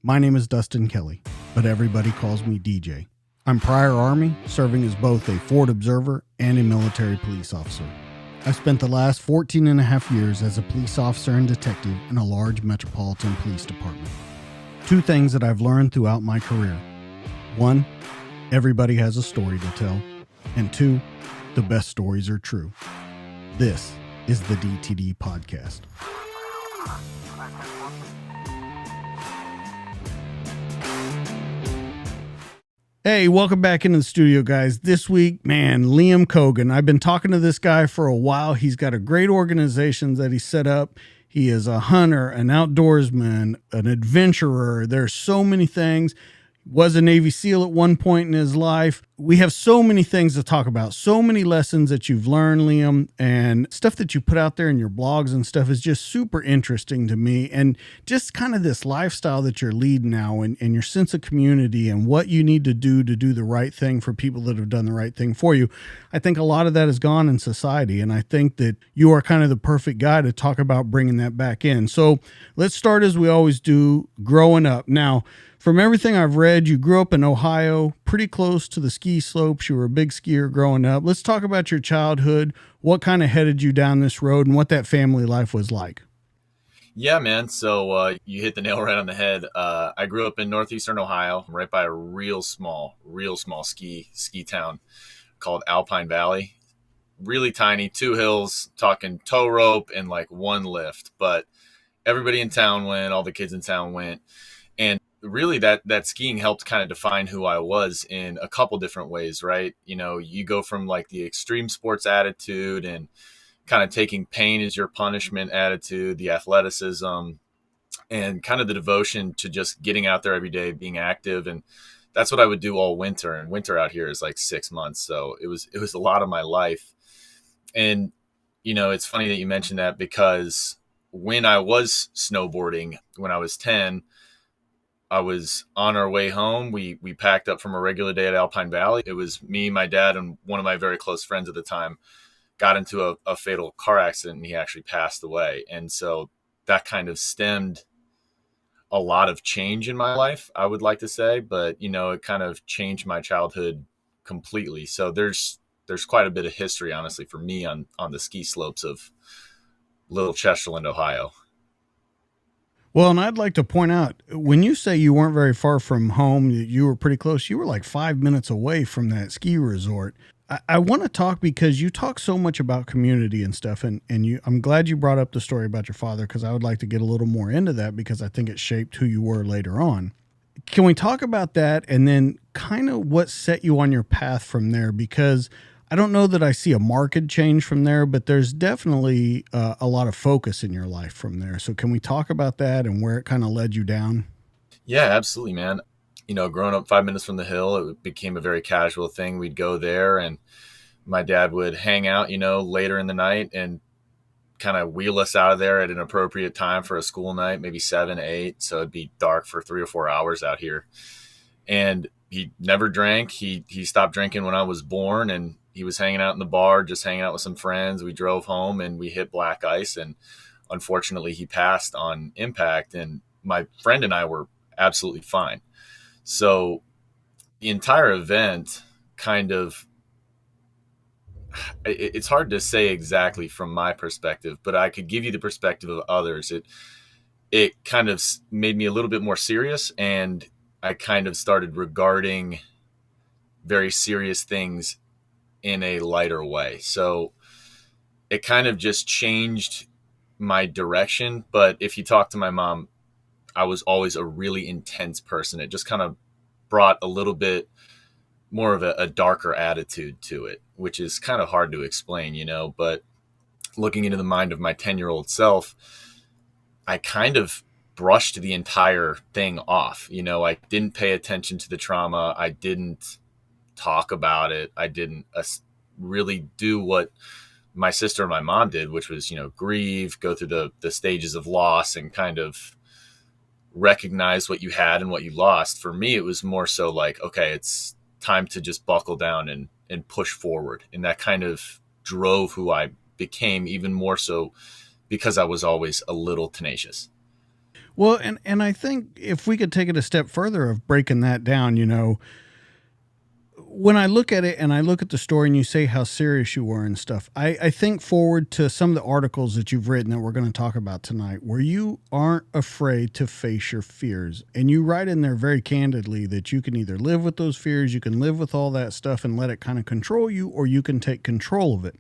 My name is Dustin Kelly, but everybody calls me DJ. I'm prior Army, serving as both a Ford observer and a military police officer. I spent the last 14 and a half years as a police officer and detective in a large metropolitan police department. Two things that I've learned throughout my career. One, everybody has a story to tell. And two, the best stories are true. This is the DTD Podcast. Hey, welcome back into the studio, guys. This week, man, Liam Cogan. I've been talking to this guy for a while. He's got a great organization that he set up. He is a hunter, an outdoorsman, an adventurer. There's so many things. Was a Navy SEAL at one point in his life. We have so many things to talk about, so many lessons that you've learned, Liam, and stuff that you put out there in your blogs and stuff is just super interesting to me. And just kind of this lifestyle that you're leading now and your sense of community and what you need to do the right thing for people that have done the right thing for you. I think a lot of that is gone in society. And I think that you are kind of the perfect guy to talk about bringing that back in. So let's start as we always do, growing up. Now, from everything I've read, you grew up in Ohio, pretty close to the ski slopes. You were a big skier growing up. Let's talk about your childhood, what kind of headed you down this road, and what that family life was like. Yeah, man. So you hit the nail right on the head. I grew up in northeastern Ohio, right by a real small ski town called Alpine Valley. Really tiny, 2 hills, talking tow rope and like one lift. But everybody in town went, all the kids in town went. And really that skiing helped kind of define who I was in a couple different ways, right? You know, you go from like the extreme sports attitude and kind of taking pain as your punishment attitude, the athleticism, and kind of the devotion to just getting out there every day, being active. And that's what I would do all winter. And winter out here is like 6 months. So it was a lot of my life. And, you know, it's funny that you mentioned that because when I was snowboarding, when I was 10, I was on our way home. We packed up from a regular day at Alpine Valley. It was me, my dad, and one of my very close friends at the time got into a fatal car accident, and he actually passed away. And so that kind of stemmed a lot of change in my life, I would like to say. But, you know, it kind of changed my childhood completely. So there's quite a bit of history, honestly, for me on the ski slopes of Little Chesterland, Ohio. Well, and I'd like to point out, when you say you weren't very far from home, you were pretty close, you were like 5 minutes away from that ski resort. I want to talk because you talk so much about community and stuff, and I'm glad you brought up the story about your father because I would like to get a little more into that because I think it shaped who you were later on. Can we talk about that and then kind of what set you on your path from there? Because I don't know that I see a marked change from there, but there's definitely a lot of focus in your life from there. So can we talk about that and where it kind of led you down? Yeah, absolutely, man. You know, growing up 5 minutes from the hill, it became a very casual thing. We'd go there and my dad would hang out, you know, later in the night and kind of wheel us out of there at an appropriate time for a school night, maybe 7, 8. So it'd be dark for 3 or 4 hours out here. And he never drank. He stopped drinking when I was born, and he was hanging out in the bar, just hanging out with some friends. We drove home and we hit black ice, and unfortunately he passed on impact, and my friend and I were absolutely fine. So the entire event kind of, it's hard to say exactly from my perspective, but I could give you the perspective of others. It kind of made me a little bit more serious, and I kind of started regarding very serious things in a lighter way. So it kind of just changed my direction. But if you talk to my mom, I was always a really intense person. It just kind of brought a little bit more of a darker attitude to it, which is kind of hard to explain, you know. But looking into the mind of my 10-year-old self, I kind of brushed the entire thing off. You know, I didn't pay attention to the trauma. I didn't talk about it. I didn't really do what my sister and my mom did, which was, you know, grieve, go through the stages of loss and kind of recognize what you had and what you lost. For me, it was more so like, okay, it's time to just buckle down and push forward. And that kind of drove who I became, even more so because I was always a little tenacious. Well, and I think if we could take it a step further of breaking that down, when I look at it and I look at the story and you say how serious you were and stuff, I think forward to some of the articles that you've written that we're going to talk about tonight, where you aren't afraid to face your fears. And you write in there very candidly that you can either live with those fears, you can live with all that stuff and let it kind of control you, or you can take control of it.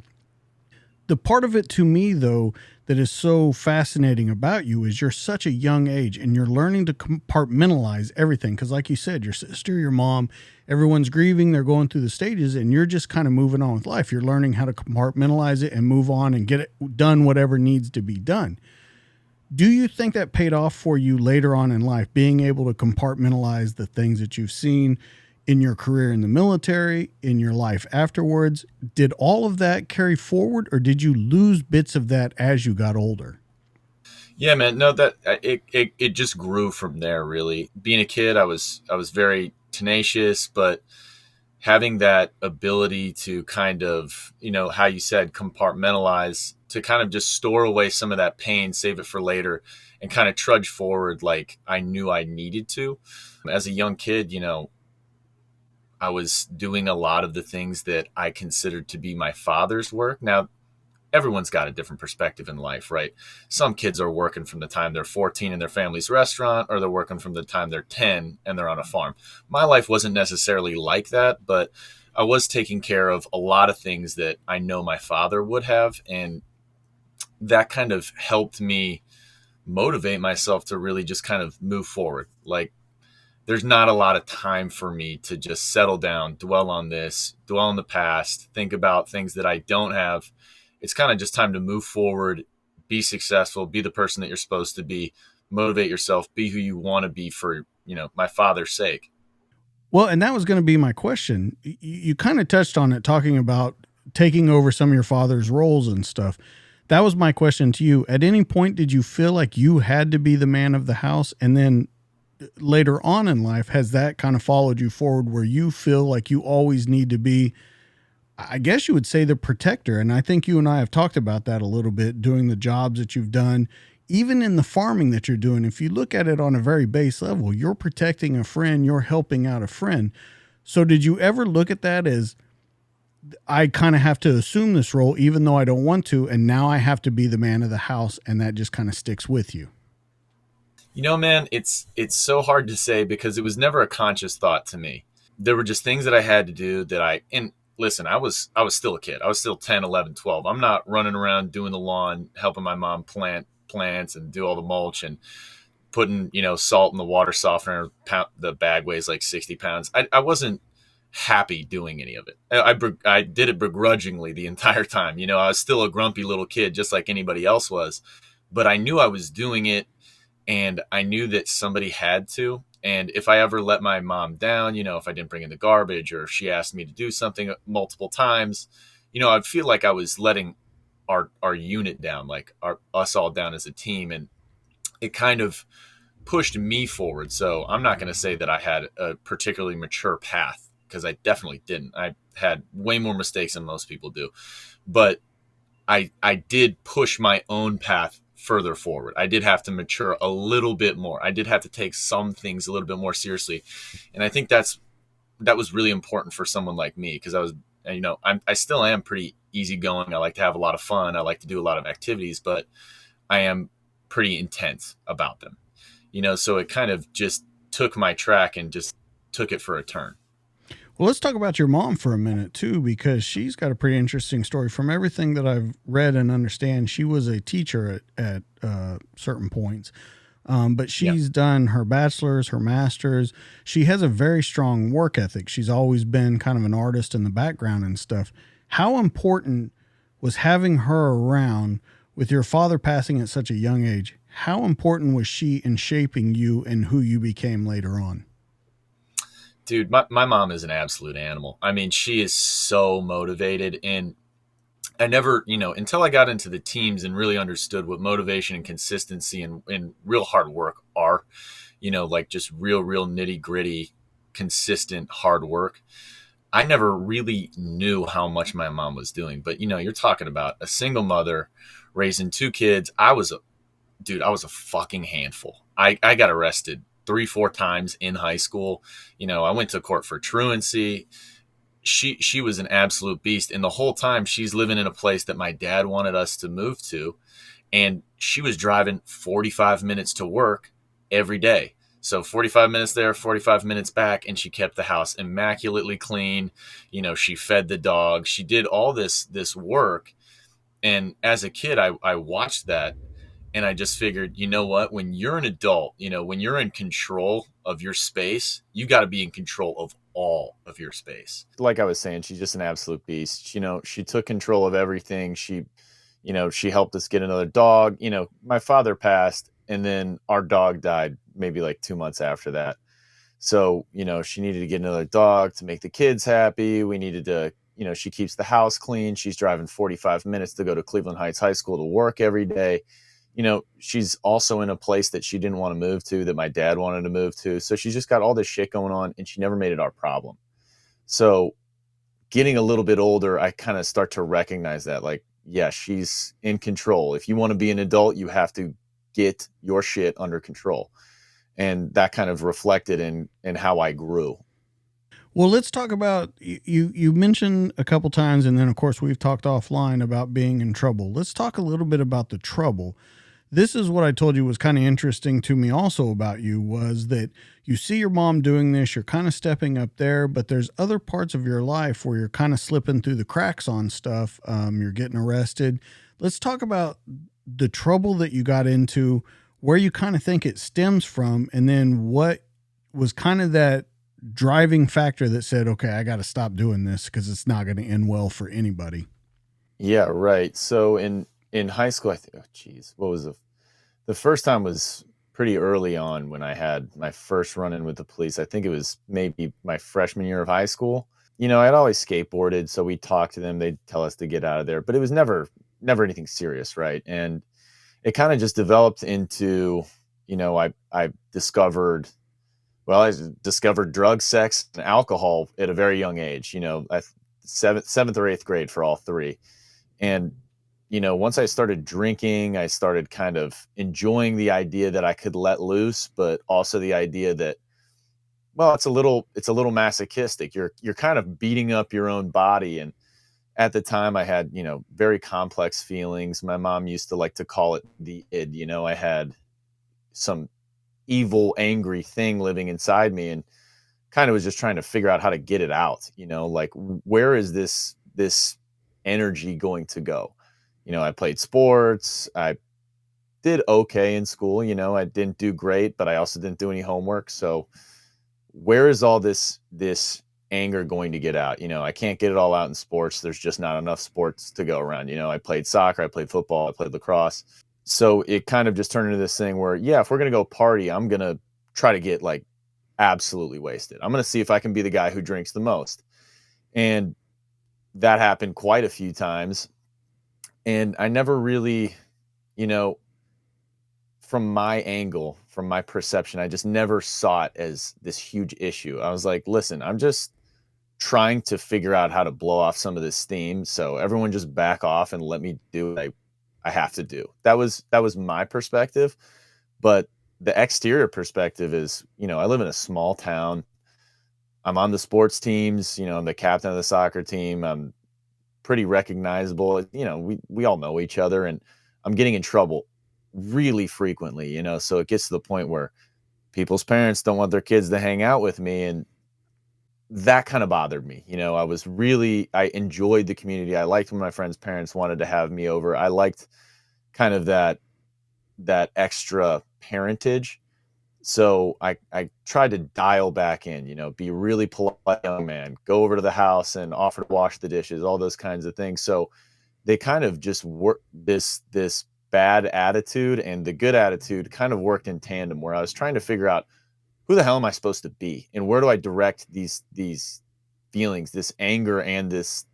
The part of it to me, though, that is so fascinating about you is you're such a young age and you're learning to compartmentalize everything. Because, like you said, your sister, your mom, everyone's grieving, they're going through the stages, and you're just kind of moving on with life. You're learning how to compartmentalize it and move on and get it done, whatever needs to be done. Do you think that paid off for you later on in life, being able to compartmentalize the things that you've seen in your career in the military, in your life afterwards? Did all of that carry forward, or did you lose bits of that as you got older? Yeah, man. No, that it just grew from there. Really, being a kid, I was very tenacious, but having that ability to kind of, how you said, compartmentalize, to kind of just store away some of that pain, save it for later, and kind of trudge forward like I knew I needed to. As a young kid, I was doing a lot of the things that I considered to be my father's work. Now, everyone's got a different perspective in life, right? Some kids are working from the time they're 14 in their family's restaurant, or they're working from the time they're 10 and they're on a farm. My life wasn't necessarily like that, but I was taking care of a lot of things that I know my father would have. And that kind of helped me motivate myself to really just kind of move forward. Like, there's not a lot of time for me to just settle down, dwell on this, dwell in the past, think about things that I don't have. It's kind of just time to move forward, be successful, be the person that you're supposed to be, motivate yourself, be who you want to be for, my father's sake. Well, and that was going to be my question. You kind of touched on it, talking about taking over some of your father's roles and stuff. That was my question to you. At any point, did you feel like you had to be the man of the house? And then later on in life, has that kind of followed you forward where you feel like you always need to be, I guess you would say, the protector? And I think you and I have talked about that a little bit, doing the jobs that you've done, even in the farming that you're doing. If you look at it on a very base level, you're protecting a friend, you're helping out a friend. So did you ever look at that as, I kind of have to assume this role even though I don't want to, and now I have to be the man of the house, and that just kind of sticks with you? Man, it's so hard to say because it was never a conscious thought to me. There were just things that I had to do and listen, I was still a kid. I was still 10, 11, 12. I'm not running around doing the lawn, helping my mom plant plants and do all the mulch and putting, salt in the water softener. The bag weighs like 60 pounds. I wasn't happy doing any of it. I did it begrudgingly the entire time. I was still a grumpy little kid, just like anybody else was, but I knew I was doing it, and I knew that somebody had to. And if I ever let my mom down, if I didn't bring in the garbage, or if she asked me to do something multiple times, I'd feel like I was letting our unit down, like us all down as a team. And it kind of pushed me forward. So I'm not going to say that I had a particularly mature path, because I definitely didn't. I had way more mistakes than most people do, but I did push my own path further forward. I did have to mature a little bit more. I did have to take some things a little bit more seriously. And I think that was really important for someone like me, because I still am pretty easygoing. I like to have a lot of fun. I like to do a lot of activities, but I am pretty intense about them. So it kind of just took my track and just took it for a turn. Well, let's talk about your mom for a minute too, because she's got a pretty interesting story. From everything that I've read and understand, she was a teacher at certain points. But Yeah. she's done her bachelor's, her master's. She has a very strong work ethic. She's always been kind of an artist in the background and stuff. How important was having her around, with your father passing at such a young age? How important was she in shaping you and who you became later on? Dude, my mom is an absolute animal. I mean, she is so motivated. And I never, until I got into the teams and really understood what motivation and consistency and real hard work are, like just real nitty gritty, consistent hard work. I never really knew how much my mom was doing. But, you're talking about a single mother raising two kids. I was a fucking handful. I got arrested 3 4 times in high school. I went to court for truancy. She was an absolute beast, and the whole time she's living in a place that my dad wanted us to move to, and she was driving 45 minutes to work every day. So 45 minutes there, 45 minutes back, and she kept the house immaculately clean. She fed the dog. She did all this work. And as a kid, I watched that, and I just figured, you know what? When you're an adult, when you're in control of your space, you got to be in control of all of your space. Like I was saying, she's just an absolute beast. She took control of everything. She helped us get another dog. My father passed, and then our dog died maybe like 2 months after that. So, she needed to get another dog to make the kids happy. We needed to, she keeps the house clean. She's driving 45 minutes to go to Cleveland Heights High School to work every day. She's also in a place that she didn't want to move to, that my dad wanted to move to. So she's just got all this shit going on, and she never made it our problem. So getting a little bit older, I kind of start to recognize that, like, yeah, she's in control. If you want to be an adult, you have to get your shit under control. And that kind of reflected in how I grew. Well, let's talk about you mentioned a couple times, and then of course we've talked offline about being in trouble. Let's talk a little bit about the trouble. This is what I told you was kind of interesting to me also about you, was that you see your mom doing this, you're kind of stepping up there, but there's other parts of your life where you're kind of slipping through the cracks on stuff. You're getting arrested. Let's talk about the trouble that you got into, where you kind of think it stems from, and then what was kind of that driving factor that said, okay, I got to stop doing this because it's not going to end well for anybody. Yeah, right. So in high school, I think, oh geez, what was the first time was pretty early on when I had my first run in with the police. I think it was maybe my freshman year of high school. I'd always skateboarded, so we talked to them. They'd tell us to get out of there, but it was never anything serious, right? And it kind of just developed into, I discovered drugs, sex, and alcohol at a very young age. Seventh or eighth grade for all three. And once I started drinking, I started kind of enjoying the idea that I could let loose, but also the idea that, well, it's a little masochistic. You're kind of beating up your own body. And at the time I had, very complex feelings. My mom used to like to call it the id. I had some evil, angry thing living inside me, and kind of was just trying to figure out how to get it out. Like, where is this energy going to go? I played sports. I did okay in school. I didn't do great, but I also didn't do any homework. So where is all this anger going to get out? I can't get it all out in sports. There's just not enough sports to go around. I played soccer, I played football, I played lacrosse. So it kind of just turned into this thing where, yeah, if we're going to go party, I'm going to try to get like absolutely wasted. I'm going to see if I can be the guy who drinks the most. And that happened quite a few times. And I never really, you know, from my angle, from my perception, I just never saw it as this huge issue. I was like, listen, I'm just trying to figure out how to blow off some of this steam. So everyone just back off and let me do what I have to do. That was my perspective. But the exterior perspective is, I live in a small town. I'm on the sports teams, I'm the captain of the soccer team. I'm pretty recognizable. We all know each other, and I'm getting in trouble really frequently, so it gets to the point where people's parents don't want their kids to hang out with me. And that kind of bothered me. I enjoyed the community. I liked when my friends' parents wanted to have me over. I liked kind of that extra parentage. So I tried to dial back in, be really polite young man, go over to the house and offer to wash the dishes, all those kinds of things. So they kind of just work this bad attitude and the good attitude kind of worked in tandem, where I was trying to figure out, who the hell am I supposed to be? And where do I direct these feelings, this anger and this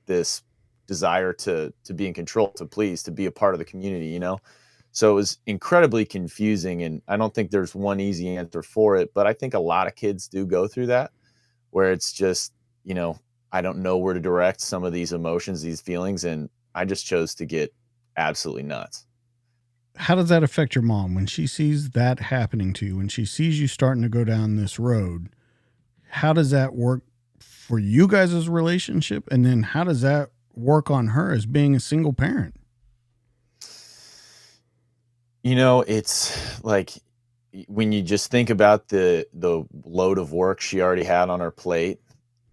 desire to be in control, to please, to be a part of the community. So it was incredibly confusing, and I don't think there's one easy answer for it, but I think a lot of kids do go through that, where it's just, I don't know where to direct some of these emotions, these feelings, and I just chose to get absolutely nuts. How does that affect your mom when she sees that happening to you, when she sees you starting to go down this road? How does that work for you guys' relationship? And then how does that work on her as being a single parent? It's like when you just think about the load of work she already had on her plate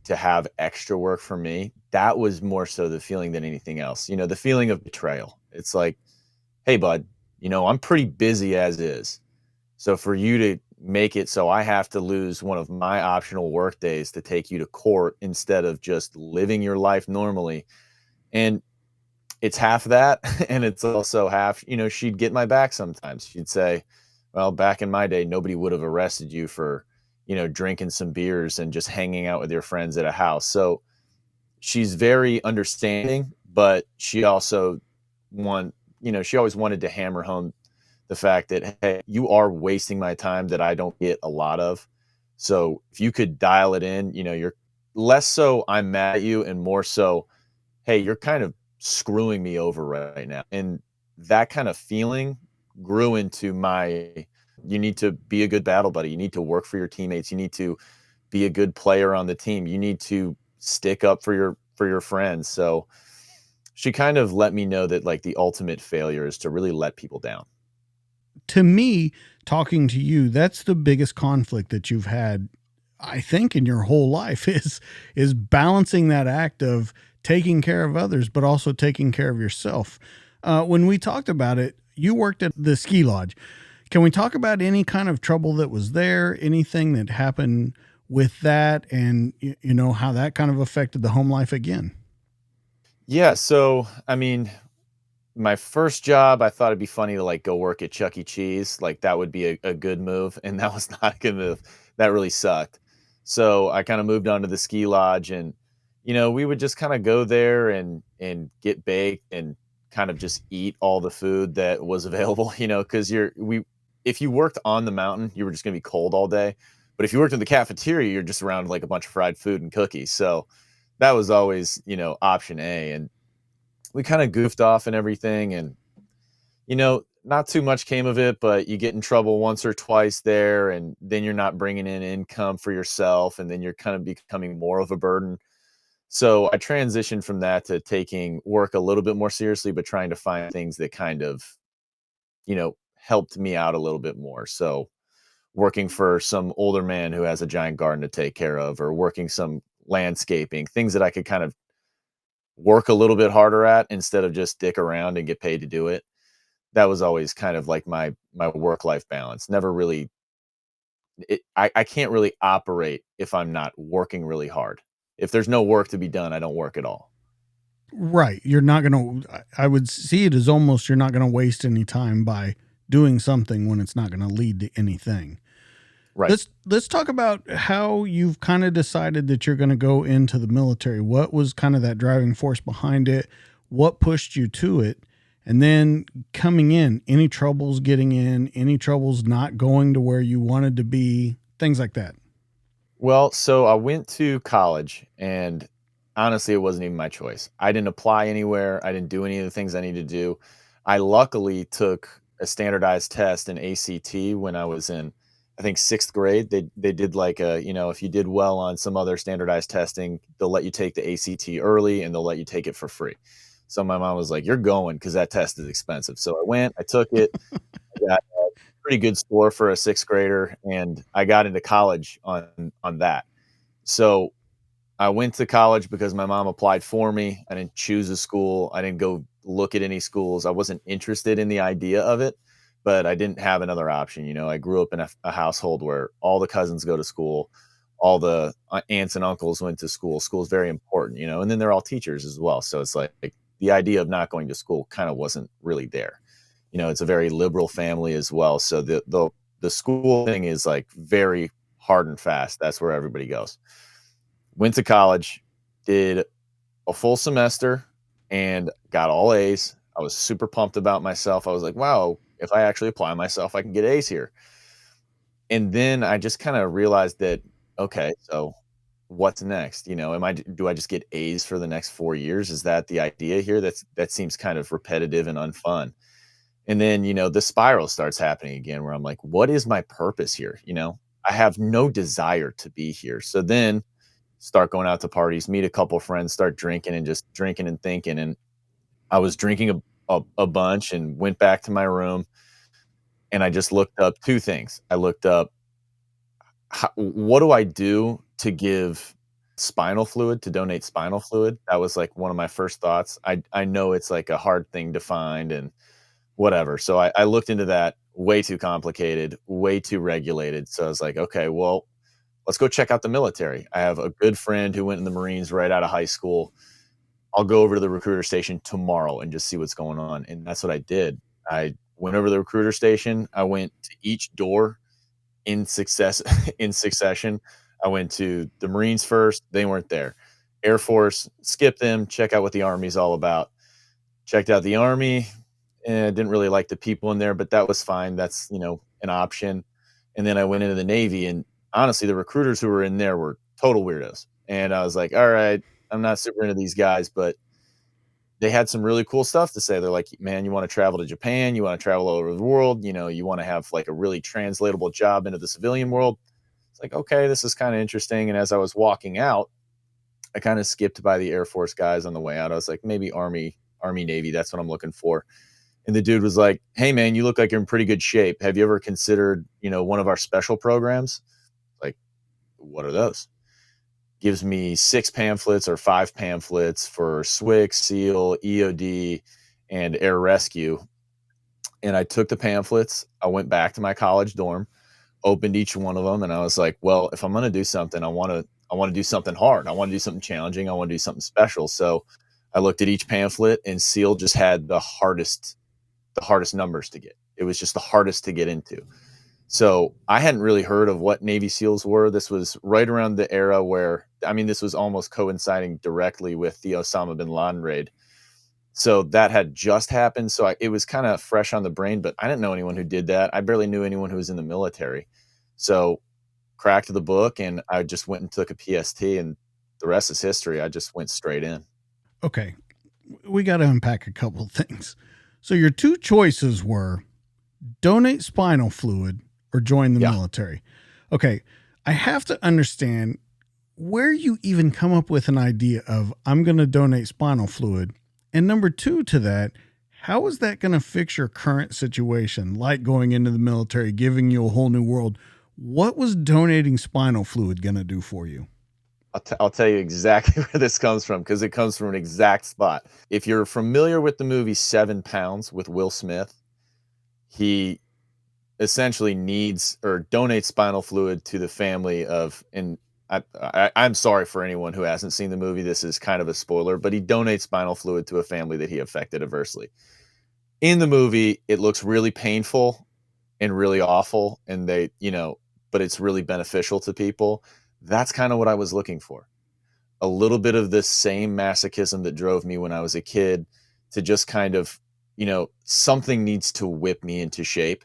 to have extra work for me, that was more so the feeling than anything else. The feeling of betrayal. It's like, "Hey bud, I'm pretty busy as is. So for you to make it so I have to lose one of my optional work days to take you to court instead of just living your life normally." And it's half that, and it's also half, she'd get my back sometimes. She'd say, "Well, back in my day, nobody would have arrested you for, drinking some beers and just hanging out with your friends at a house." So she's very understanding, but she also she always wanted to hammer home the fact that, "Hey, you are wasting my time that I don't get a lot of. So if you could dial it in, you're less so I'm mad at you and more so, hey, you're kind of screwing me over right now." And that kind of feeling grew into you need to be a good battle buddy. You need to work for your teammates. You need to be a good player on the team. You need to stick up for your friends. So she kind of let me know that like the ultimate failure is to really let people down. To me, talking to you, that's the biggest conflict that you've had, I think, in your whole life is balancing that act of taking care of others, but also taking care of yourself. When we talked about it, you worked at the ski lodge. Can we talk about any kind of trouble that was there? Anything that happened with that, and how that kind of affected the home life again? Yeah. So, I mean, my first job, I thought it'd be funny to like go work at Chuck E. Cheese. Like that would be a good move. And that was not a good move. That really sucked. So I kind of moved on to the ski lodge and, we would just kind of go there and get baked and kind of just eat all the food that was available, because if you worked on the mountain, you were just gonna be cold all day. But if you worked in the cafeteria, you're just around like a bunch of fried food and cookies. So that was always, option A. And we kind of goofed off and everything. And, not too much came of it, but you get in trouble once or twice there. And then you're not bringing in income for yourself. And then you're kind of becoming more of a burden. So I transitioned from that to taking work a little bit more seriously, but trying to find things that kind of, helped me out a little bit more. So working for some older man who has a giant garden to take care of, or working some landscaping, things that I could kind of work a little bit harder at instead of just dick around and get paid to do it. That was always kind of like my work life balance. Never really I can't really operate if I'm not working really hard. If there's no work to be done, I don't work at all. Right. You're not going to, I would see it as almost you're not going to waste any time by doing something when it's not going to lead to anything. Right. Let's talk about how you've kind of decided that you're going to go into the military. What was kind of that driving force behind it? What pushed you to it? And then coming in, any troubles getting in, any troubles not going to where you wanted to be, things like that. Well, so I went to college and honestly, it wasn't even my choice. I didn't apply anywhere. I didn't do any of the things I needed to do. I luckily took a standardized test in ACT when I was in, I think, sixth grade. They did like if you did well on some other standardized testing, they'll let you take the ACT early and they'll let you take it for free. So my mom was like, "You're going because that test is expensive." So I went, I took it, I got a pretty good score for a sixth grader, and I got into college on that. So I went to college because my mom applied for me. I didn't choose a school. I didn't go look at any schools. I wasn't interested in the idea of it, but I didn't have another option. I grew up in a household where all the cousins go to school, all the aunts and uncles went to school. School's very important, and then they're all teachers as well. So it's like the idea of not going to school kind of wasn't really there. It's a very liberal family as well. So the school thing is like very hard and fast. That's where everybody goes. Went to college, did a full semester, and got all A's. I was super pumped about myself. I was like, wow, if I actually apply myself, I can get A's here. And then I just kind of realized that, okay, so what's next? Do I just get A's for the next 4 years? Is that the idea here? That seems kind of repetitive and unfun. And then, the spiral starts happening again where I'm like, what is my purpose here? I have no desire to be here. So then start going out to parties, meet a couple friends, start drinking and just drinking and thinking. And I was drinking a bunch and went back to my room and I just looked up two things. I looked up, what do I do to give spinal fluid, to donate spinal fluid? That was like one of my first thoughts. I know it's like a hard thing to find and whatever. So I looked into that, way too complicated, way too regulated. So I was like, okay, well, let's go check out the military. I have a good friend who went in the Marines right out of high school. I'll go over to the recruiter station tomorrow and just see what's going on. And that's what I did. I went over to the recruiter station. I went to each door in success in succession. I went to the Marines first. They weren't there. Air Force, skip them, check out what the Army's all about. Checked out the Army, and didn't really like the people in there, but that was fine. That's, an option. And then I went into the Navy, and honestly, the recruiters who were in there were total weirdos. And I was like, all right, I'm not super into these guys, but they had some really cool stuff to say. They're like, man, you want to travel to Japan, you want to travel all over the world, you want to have like a really translatable job into the civilian world. It's like, okay, this is kind of interesting. And as I was walking out, I kind of skipped by the Air Force guys on the way out. I was like, maybe Army, Navy, that's what I'm looking for. And the dude was like, hey man, you look like you're in pretty good shape. Have you ever considered, one of our special programs? Like, what are those? Gives me 6 pamphlets or 5 pamphlets for SWIC, SEAL, EOD, and Air Rescue. And I took the pamphlets. I went back to my college dorm, opened each one of them, and I was like, well, if I'm going to do something, I want to do something hard. I want to do something challenging. I want to do something special. So I looked at each pamphlet, and SEAL just had the hardest numbers to get. It was just the hardest to get into. So I hadn't really heard of what Navy SEALs were. This was right around the era where, this was almost coinciding directly with the Osama bin Laden raid. So that had just happened. So it was kind of fresh on the brain, but I didn't know anyone who did that. I barely knew anyone who was in the military. So cracked the book and I just went and took a PST, and the rest is history. I just went straight in. Okay. We got to unpack a couple things. So your two choices were donate spinal fluid or join the military. Okay. I have to understand where you even come up with an idea of I'm going to donate spinal fluid. And number two to that, how is that going to fix your current situation? Like going into the military, giving you a whole new world. What was donating spinal fluid going to do for you? I'll tell you exactly where this comes from, because it comes from an exact spot. If you're familiar with the movie 7 Pounds with Will Smith, he essentially needs or donates spinal fluid to the family of, and I'm sorry for anyone who hasn't seen the movie. This is kind of a spoiler, but he donates spinal fluid to a family that he affected adversely. In the movie, it looks really painful and really awful, and but it's really beneficial to people. That's kind of what I was looking for. A little bit of this same masochism that drove me when I was a kid to just kind of, something needs to whip me into shape.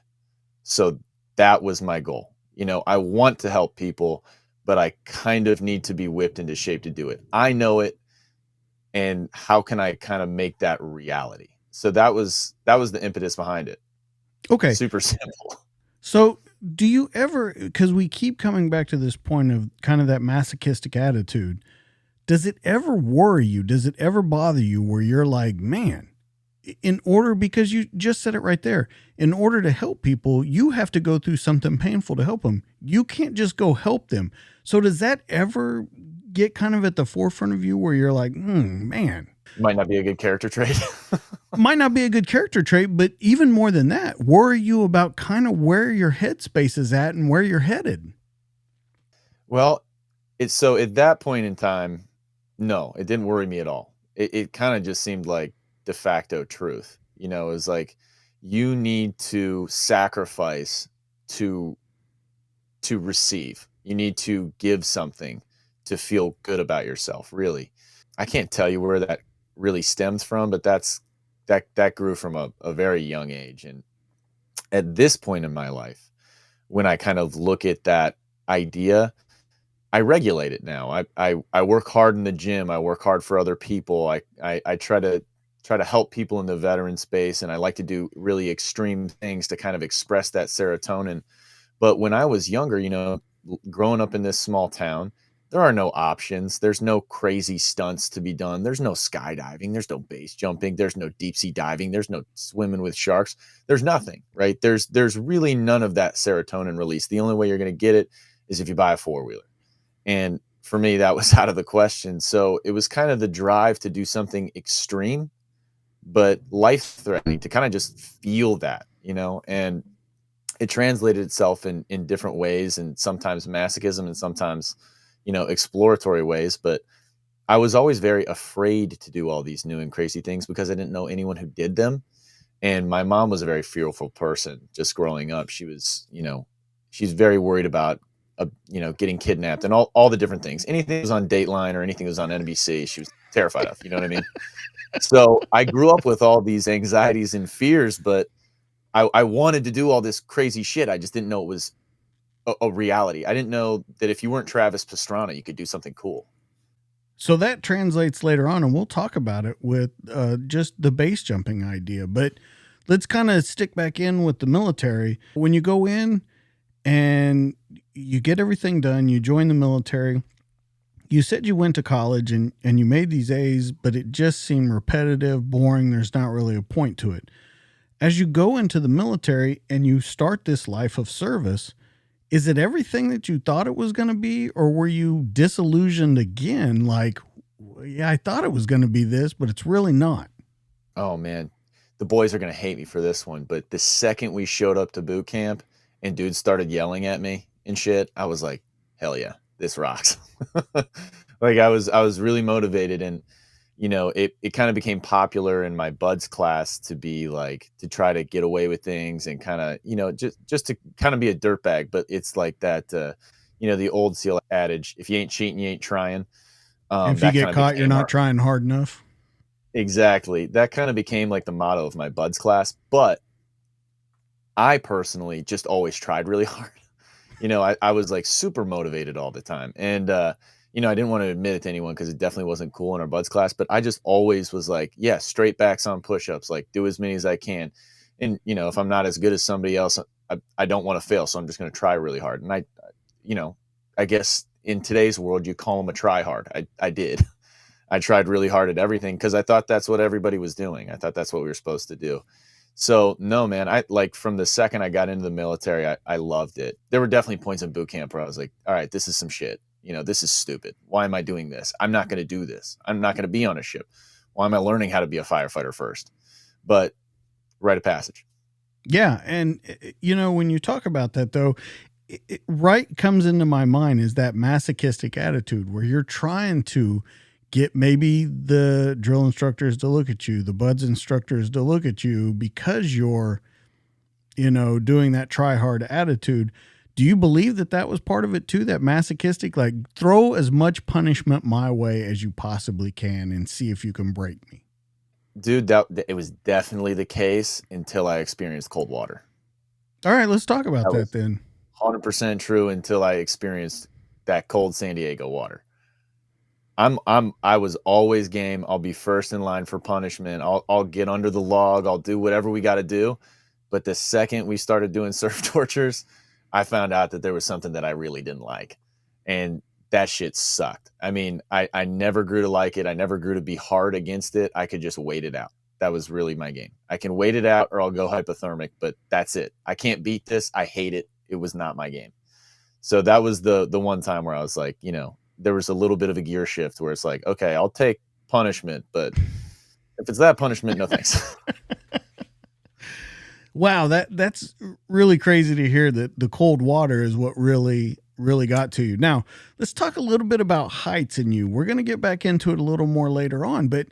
So that was my goal. I want to help people, but I kind of need to be whipped into shape to do it. I know it. And how can I kind of make that reality? So that was the impetus behind it. Okay. Super simple. So do you ever, because we keep coming back to this point of kind of that masochistic attitude, does it ever worry you? Does it ever bother you where you're like, man, because you just said it right there, in order to help people, you have to go through something painful to help them. You can't just go help them. So does that ever get kind of at the forefront of you where you're like, man, might not be a good character trait. Might not be a good character trait, but even more than that, worry you about kind of where your headspace is at and where you're headed? Well, so at that point in time, no, it didn't worry me at all. It kind of just seemed like de facto truth. It was like, you need to sacrifice to receive. You need to give something to feel good about yourself, really. I can't tell you where that really stems from, but that grew from a very young age. And at this point in my life, when I kind of look at that idea, I regulate it now. I work hard in the gym. I work hard for other people. I try to try to help people in the veteran space, and I like to do really extreme things to kind of express that serotonin. But when I was younger, growing up in this small town, there are no options. There's no crazy stunts to be done. There's no skydiving. There's no base jumping. There's no deep sea diving. There's no swimming with sharks. There's nothing, right? There's really none of that serotonin release. The only way you're going to get it is if you buy a four-wheeler. And for me, that was out of the question. So it was kind of the drive to do something extreme, but life threatening, to kind of just feel that, and it translated itself in different ways, and sometimes masochism and sometimes, exploratory ways. But I was always very afraid to do all these new and crazy things because I didn't know anyone who did them. And my mom was a very fearful person just growing up. She was, she's very worried about, getting kidnapped and all the different things. Anything that was on Dateline or anything that was on NBC, she was terrified of, you know what I mean? So I grew up with all these anxieties and fears, but I wanted to do all this crazy shit. I just didn't know it was a reality. I didn't know that if you weren't Travis Pastrana, you could do something cool. So that translates later on, and we'll talk about it with just the base jumping idea. But let's kind of stick back in with the military. When you go in and you get everything done, you join the military. You said you went to college and you made these A's, but it just seemed repetitive, boring. There's not really a point to it. As you go into the military and you start this life of service, is it everything that you thought it was going to be, or were you disillusioned again? Like, yeah, I thought it was going to be this, but it's really not. Oh man, the boys are going to hate me for this one, but the second we showed up to boot camp and dudes started yelling at me and shit, I was like, hell yeah, this rocks. Like I was really motivated, and it kind of became popular in my buds class to be like, to try to get away with things and kind of, just to kind of be a dirtbag. But it's like that, the old SEAL adage, if you ain't cheating, you ain't trying. If you That get kind of caught, you're not trying hard enough. Exactly. That kind of became like the motto of my buds class. But I personally just always tried really hard. I was like super motivated all the time. And, I didn't want to admit it to anyone because it definitely wasn't cool in our buds class, but I just always was like, yeah, straight backs on push-ups, like do as many as I can. And, if I'm not as good as somebody else, I don't want to fail. So I'm just going to try really hard. And I guess in today's world, you call them a try hard. I did. I tried really hard at everything because I thought that's what everybody was doing. I thought that's what we were supposed to do. So no, man, I like from the second I got into the military, I loved it. There were definitely points in boot camp where I was like, all right, this is some shit. This is stupid. Why am I doing this? I'm not going to do this. I'm not going to be on a ship. Why am I learning how to be a firefighter first? But rite of passage. Yeah. And, when you talk about that, though, right comes into my mind is that masochistic attitude where you're trying to get maybe the drill instructors to look at you, the buds instructors to look at you because you're, doing that try hard attitude. Do you believe that was part of it too? That masochistic, like throw as much punishment my way as you possibly can and see if you can break me. Dude, it was definitely the case until I experienced cold water. All right, let's talk about that then. 100% true until I experienced that cold San Diego water. I was always game. I'll be first in line for punishment. I'll get under the log. I'll do whatever we got to do. But the second we started doing surf tortures, I found out that there was something that I really didn't like. And that shit sucked. I mean, I never grew to like it. I never grew to be hard against it. I could just wait it out. That was really my game. I can wait it out or I'll go hypothermic, but that's it. I can't beat this. I hate it. It was not my game. So that was the one time where I was like, there was a little bit of a gear shift where it's like, okay, I'll take punishment, but if it's that punishment, no thanks. Wow, that's really crazy to hear that the cold water is what really got to you. Now, let's talk a little bit about heights in you. We're going to get back into it a little more later on, but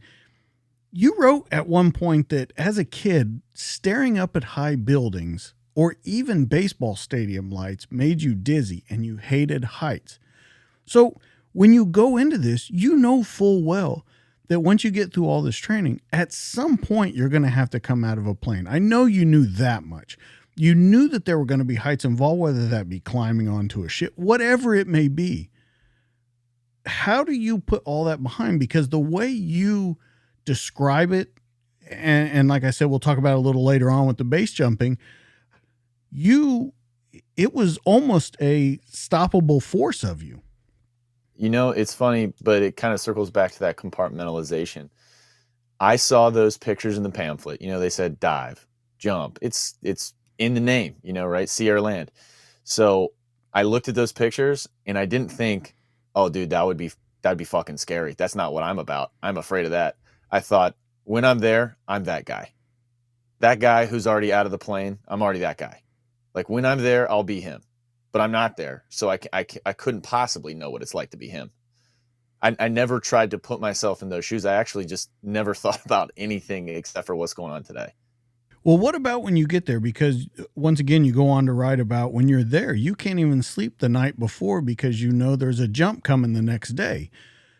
you wrote at one point that as a kid, staring up at high buildings or even baseball stadium lights made you dizzy and you hated heights. So when you go into this, you know full well that once you get through all this training, at some point you're going to have to come out of a plane. I know you knew that much. You knew that there were going to be heights involved, whether that be climbing onto a ship, whatever it may be. How do you put all that behind? Because the way you describe it and like I said, we'll talk about it a little later on with the base jumping. You, it was almost a stoppable force of you. You know, it's funny, but it kind of circles back to that compartmentalization. I saw those pictures in the pamphlet. You know, they said dive, jump. It's in the name, you know, right? Sea, air, land. So I looked at those pictures and I didn't think, oh, dude, that'd be fucking scary. That's not what I'm about. I'm afraid of that. I thought, when I'm there, I'm that guy. That guy who's already out of the plane. I'm already that guy. Like when I'm there, I'll be him. But I'm not there, so I couldn't possibly know what it's like to be him. I never tried to put myself in those shoes. I actually just never thought about anything except for what's going on today. Well, what about when you get there? Because once again, you go on to write about when you're there, you can't even sleep the night before because you know there's a jump coming the next day.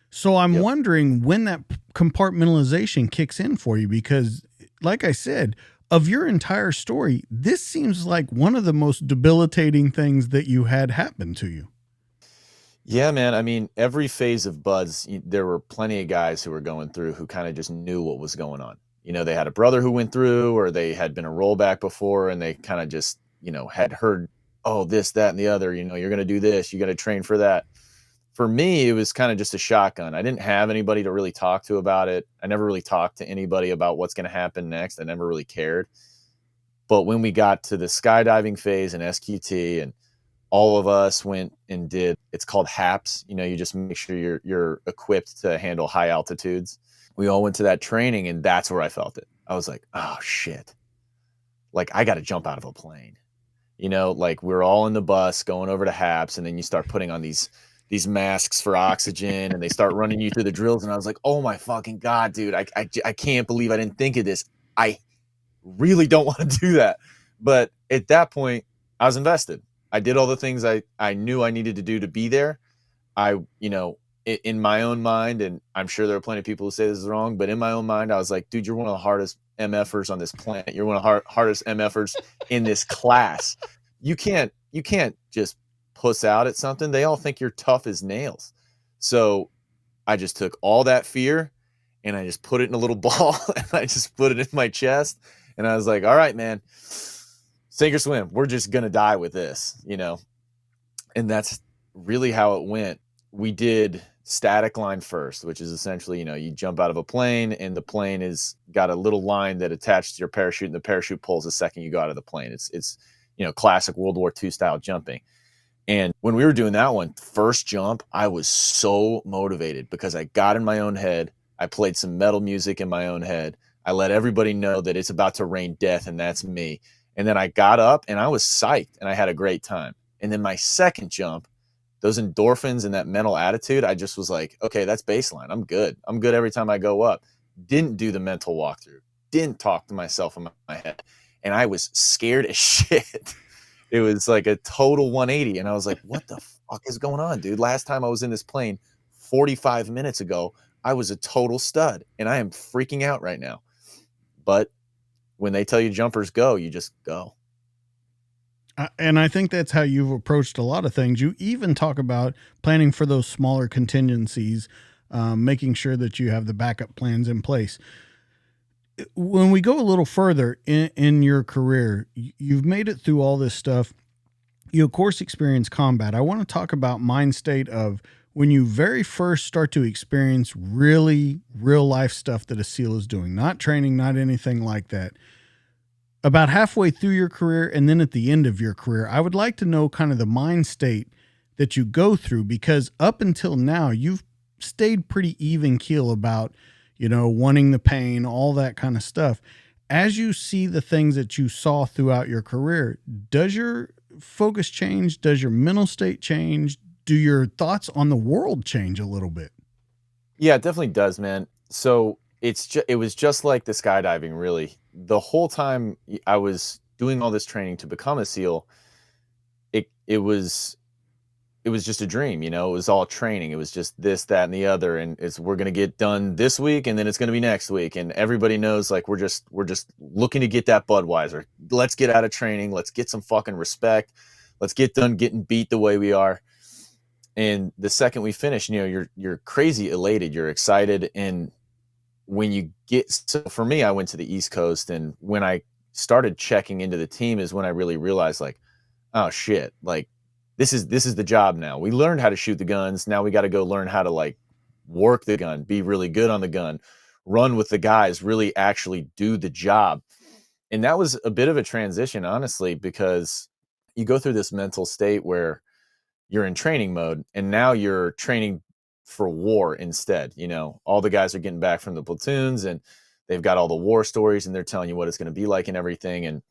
So I'm Yep. wondering when that compartmentalization kicks in for you, because like I said, of your entire story, this seems like one of the most debilitating things that you had happen to you. Yeah, man. I mean, every phase of Buds, there were plenty of guys who were going through who kind of just knew what was going on. You know, they had a brother who went through, or they had been a rollback before, and they kind of just, you know, had heard, oh, this, that, and the other. You know, you're going to do this, you got to train for that. For me, it was kind of just a shotgun. I didn't have anybody to really talk to about it. I never really talked to anybody about what's going to happen next. I never really cared. But when we got to the skydiving phase and SQT, and all of us went and did, it's called HAPS. You know, you just make sure you're equipped to handle high altitudes. We all went to that training, and that's where I felt it. I was like, oh shit. Like I got to jump out of a plane. You know, like we're all in the bus going over to HAPS, and then you start putting on these masks for oxygen, and they start running you through the drills. And I was like, oh my fucking God, dude, I can't believe I didn't think of this. I really don't want to do that. But at that point, I was invested. I did all the things I knew I needed to do to be there. I, you know, in my own mind, and I'm sure there are plenty of people who say this is wrong, but in my own mind, I was like, dude, you're one of the hardest MFers on this planet. You're one of the hardest MFers in this class. You can't just puss out at something. They all think you're tough as nails. So I just took all that fear and I just put it in a little ball and I just put it in my chest. And I was like, all right, man, sink or swim. We're just going to die with this, you know? And that's really how it went. We did static line first, which is essentially, you know, you jump out of a plane and the plane is got a little line that attaches to your parachute, and the parachute pulls the second you go out of the plane. It's you know, classic World War II style jumping. And when we were doing that one, first jump, I was so motivated because I got in my own head. I played some metal music in my own head. I let everybody know that it's about to rain death, and that's me. And then I got up and I was psyched and I had a great time. And then my second jump, those endorphins and that mental attitude, I just was like, okay, that's baseline. I'm good. I'm good every time I go up. Didn't do the mental walkthrough. Didn't talk to myself in my head. And I was scared as shit. It was like a total 180. And I was like, what the fuck is going on, dude? Last time I was in this plane 45 minutes ago, I was a total stud. And I am freaking out right now. But when they tell you jumpers go, you just go. And I think that's how you've approached a lot of things. You even talk about planning for those smaller contingencies, making sure that you have the backup plans in place. When we go a little further in your career, you've made it through all this stuff. You, of course, experience combat. I want to talk about mind state of when you very first start to experience really real life stuff that a SEAL is doing, not training, not anything like that. About halfway through your career and then at the end of your career, I would like to know kind of the mind state that you go through, because up until now, you've stayed pretty even keel about, you know, wanting the pain, all that kind of stuff. As you see the things that you saw throughout your career, does your focus change? Does your mental state change? Do your thoughts on the world change a little bit? Yeah, it definitely does, man. So it was just like the skydiving, really. The whole time I was doing all this training to become a SEAL, it was just a dream, you know. It was all training. It was just this, that, and the other, and we're gonna get done this week, and then it's gonna be next week, and everybody knows like we're just looking to get that Budweiser. Let's get out of training. Let's get some fucking respect. Let's get done getting beat the way we are. And the second we finish, you know, you're crazy elated. You're excited, and when you get, so for me, I went to the East Coast, and when I started checking into the team is when I really realized, like, oh shit, like this is the job now. We learned how to shoot the guns. Now we got to go learn how to like work the gun, be really good on the gun, run with the guys, really actually do the job. And that was a bit of a transition, honestly, because you go through this mental state where you're in training mode and now you're training for war instead. You know, all the guys are getting back from the platoons and they've got all the war stories and they're telling you what it's going to be like and everything. And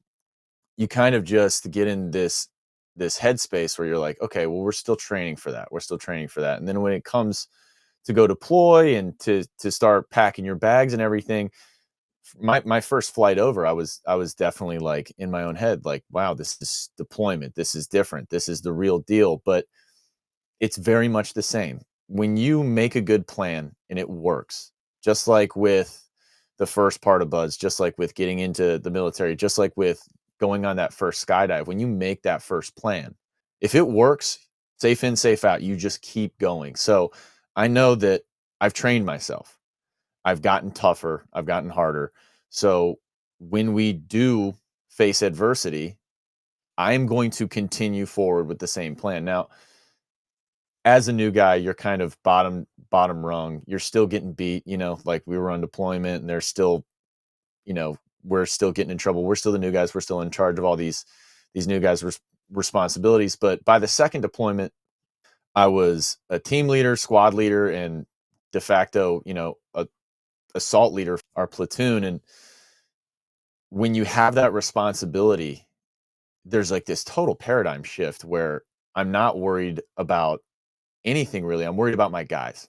you kind of just get in this headspace where you're like, okay, well, we're still training for that. We're still training for that. And then when it comes to go deploy and to start packing your bags and everything, my first flight over, I was definitely like in my own head, like, wow, this is deployment. This is different. This is the real deal. But it's very much the same. When you make a good plan and it works, just like with the first part of Buzz, just like with getting into the military, just like with going on that first skydive, when you make that first plan, if it works, safe in, safe out, you just keep going. So I know that I've trained myself. I've gotten tougher, I've gotten harder. So when we do face adversity, I'm going to continue forward with the same plan. Now, as a new guy, you're kind of bottom rung. You're still getting beat, you know, like we were on deployment and there's still, you know, we're still getting in trouble. We're still the new guys. We're still in charge of all these new guys' responsibilities. But by the second deployment, I was a team leader, squad leader, and de facto, you know, a assault leader, our platoon. And when you have that responsibility, there's like this total paradigm shift where I'm not worried about anything really. I'm worried about my guys.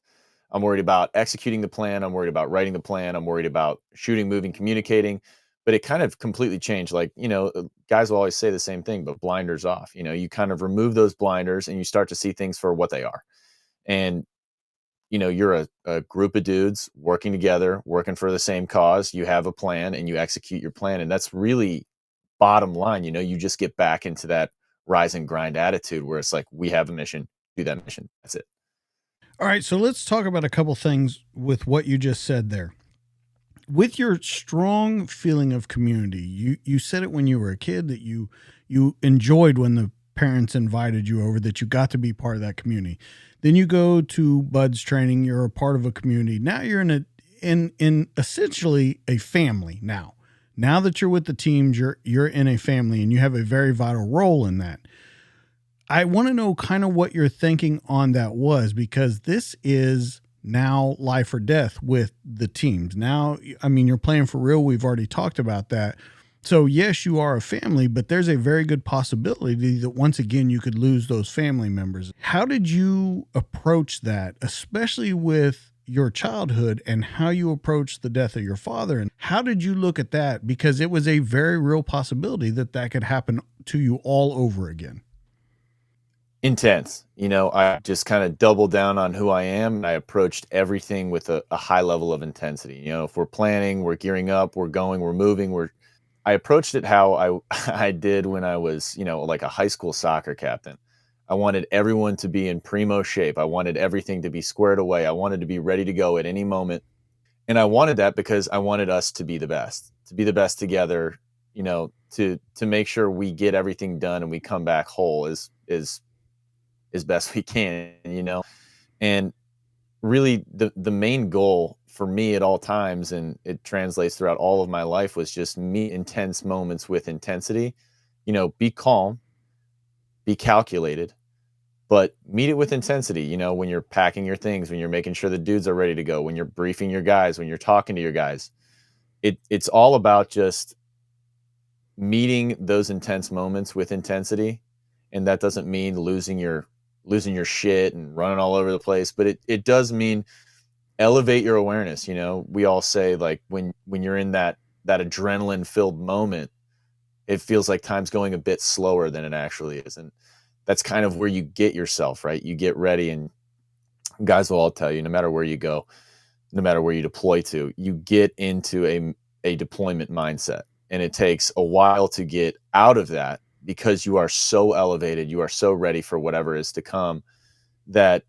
I'm worried about executing the plan. I'm worried about writing the plan. I'm worried about shooting, moving, communicating. But it kind of completely changed. Like, you know, guys will always say the same thing, but blinders off. You know, you kind of remove those blinders and you start to see things for what they are. And, you know, you're a group of dudes working together, working for the same cause. You have a plan and you execute your plan. And that's really bottom line. You know, you just get back into that rise and grind attitude where it's like, we have a mission, do that mission. That's it. All right, so let's talk about a couple things with what you just said there. With your strong feeling of community, you said it when you were a kid that you enjoyed when the parents invited you over, that you got to be part of that community. Then you go to Bud's training, you're a part of a community. Now you're in essentially a family now. Now that you're with the teams, you're in a family and you have a very vital role in that. I want to know kind of what your thinking on that was, because this is now life or death with the teams. Now, I mean, you're playing for real. We've already talked about that. So, yes, you are a family, but there's a very good possibility that once again, you could lose those family members. How did you approach that, especially with your childhood and how you approached the death of your father? And how did you look at that? Because it was a very real possibility that that could happen to you all over again. Intense. You know, I just kind of doubled down on who I am and I approached everything with a high level of intensity. You know, if we're planning, we're gearing up, we're going, we're moving, I approached it how I I did when I was, you know, like a high school soccer captain. I wanted everyone to be in primo shape. I wanted everything to be squared away. I wanted to be ready to go at any moment. And I wanted that because I wanted us to be the best together, you know, to make sure we get everything done and we come back whole as best we can, you know. And really the main goal for me at all times, and it translates throughout all of my life, was just meet intense moments with intensity. You know, be calm, be calculated, but meet it with intensity. You know, when you're packing your things, when you're making sure the dudes are ready to go, when you're briefing your guys, when you're talking to your guys, it's all about just meeting those intense moments with intensity. And that doesn't mean losing your shit and running all over the place, but it does mean elevate your awareness. You know, we all say, like, when you're in that adrenaline filled moment, it feels like time's going a bit slower than it actually is. And that's kind of where you get yourself, right? You get ready, and guys will all tell you, no matter where you go, no matter where you deploy to, you get into a deployment mindset. And it takes a while to get out of that because you are so elevated, you are so ready for whatever is to come, that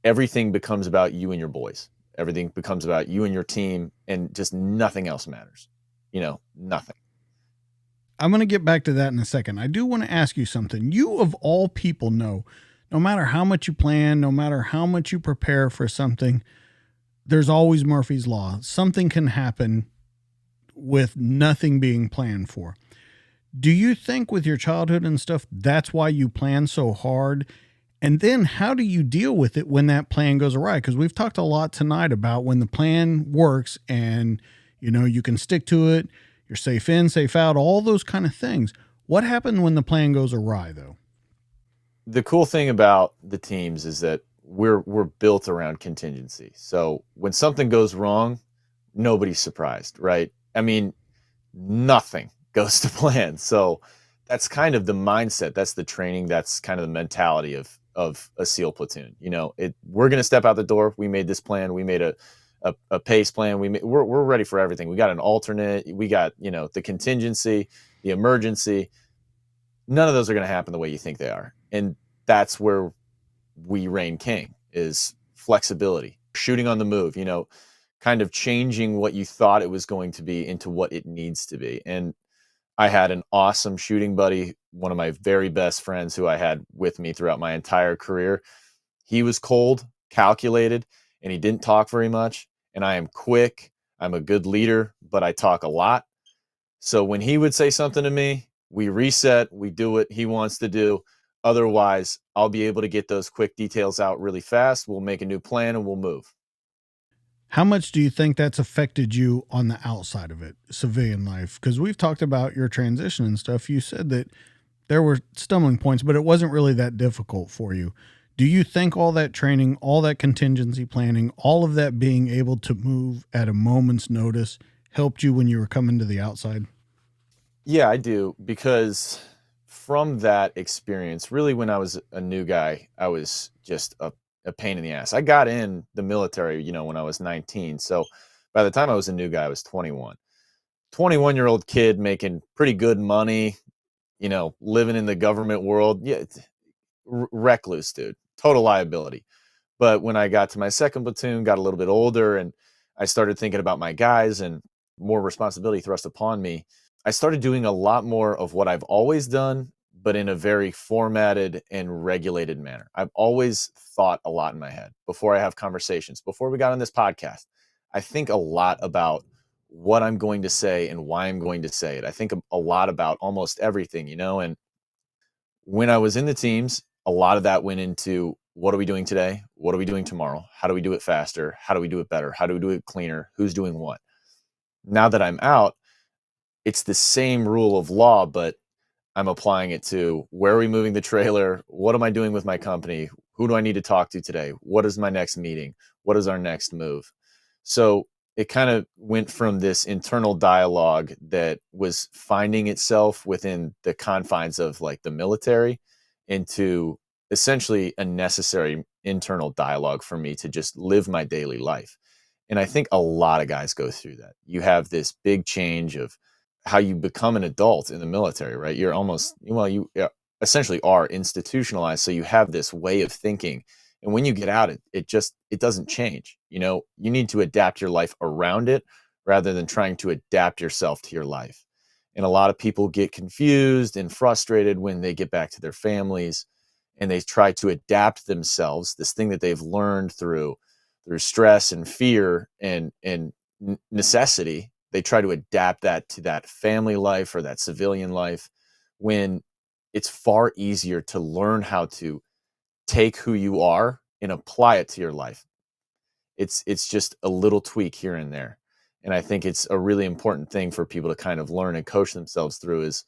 everything becomes about you and your boys. Everything becomes about you and your team, and just nothing else matters. Nothing. I'm going to get back to that in a second. I do want to ask you something. You, of all people, know no matter how much you plan, no matter how much you prepare for something, there's always Murphy's Law. Something can happen with nothing being planned for. Do you think with your childhood and stuff, that's why you plan so hard? And then how do you deal with it when that plan goes awry? Because we've talked a lot tonight about when the plan works and, you can stick to it, you're safe in, safe out, all those kind of things. What happened when the plan goes awry, though? The cool thing about the teams is that we're built around contingency. So when something goes wrong, nobody's surprised, right? I mean, nothing goes to plan. So that's kind of the mindset. That's the training. That's kind of the mentality of a SEAL platoon. We're going to step out the door. We made this plan. We made a pace plan. We're ready for everything. We got an alternate. We got, the contingency, the emergency. None of those are going to happen the way you think they are. And that's where we reign king, is flexibility, shooting on the move, kind of changing what you thought it was going to be into what it needs to be. And I had an awesome shooting buddy, one of my very best friends who I had with me throughout my entire career. He was cold, calculated, and he didn't talk very much. And I am quick. I'm a good leader, but I talk a lot. So when he would say something to me, we reset, we do what he wants to do. Otherwise, I'll be able to get those quick details out really fast. We'll make a new plan and we'll move. How much do you think that's affected you on the outside of it, civilian life? Because we've talked about your transition and stuff. You said that there were stumbling points, but it wasn't really that difficult for you. Do you think all that training, all that contingency planning, all of that being able to move at a moment's notice helped you when you were coming to the outside? Yeah, I do, because from that experience, really when I was a new guy, I was just a pain in the ass. I got in the military, when I was 19. So by the time I was a new guy, I was 21. 21-year-old kid making pretty good money, living in the government world. Yeah, recluse, dude. Total liability. But when I got to my second platoon, got a little bit older, and I started thinking about my guys and more responsibility thrust upon me, I started doing a lot more of what I've always done, but in a very formatted and regulated manner. I've always thought a lot in my head before I have conversations. Before we got on this podcast, I think a lot about what I'm going to say and why I'm going to say it. I think a lot about almost everything, and when I was in the teams, a lot of that went into, what are we doing today? What are we doing tomorrow? How do we do it faster? How do we do it better? How do we do it cleaner? Who's doing what? Now that I'm out, it's the same rule of law, but I'm applying it to, where are we moving the trailer? What am I doing with my company? Who do I need to talk to today? What is my next meeting? What is our next move? So it kind of went from this internal dialogue that was finding itself within the confines of like the military into essentially a necessary internal dialogue for me to just live my daily life. And I think a lot of guys go through that. You have this big change of how you become an adult in the military, right? You're almost, you essentially are institutionalized. So you have this way of thinking. And when you get out, it doesn't change. You need to adapt your life around it rather than trying to adapt yourself to your life. And a lot of people get confused and frustrated when they get back to their families and they try to adapt themselves, this thing that they've learned through stress and fear and necessity. They try to adapt that to that family life or that civilian life, when it's far easier to learn how to take who you are and apply it to your life. It's just a little tweak here and there. And I think it's a really important thing for people to kind of learn and coach themselves through, is,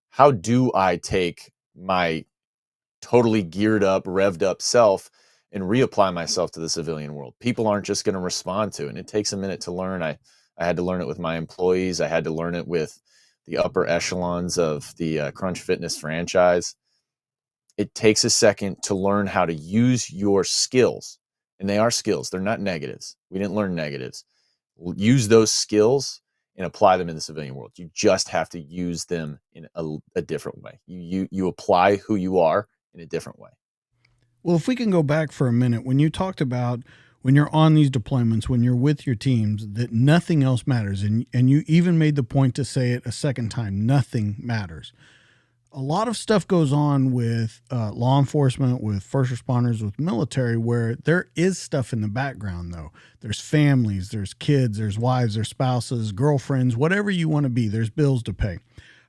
how do I take my totally geared up, revved up self and reapply myself to the civilian world? People aren't just going to respond to it. And it takes a minute to learn. I had to learn it with my employees. I had to learn it with the upper echelons of the Crunch Fitness franchise. It takes a second to learn how to use your skills. And they are skills. They're not negatives. We didn't learn negatives. Use those skills and apply them in the civilian world. You just have to use them in a different way. You apply who you are in a different way. Well, if we can go back for a minute, when you talked about when you're on these deployments, when you're with your teams, that nothing else matters. And you even made the point to say it a second time, nothing matters. A lot of stuff goes on with law enforcement, with first responders, with military, where there is stuff in the background, though. There's families, there's kids, there's wives, there's spouses, girlfriends, whatever you want to be, there's bills to pay.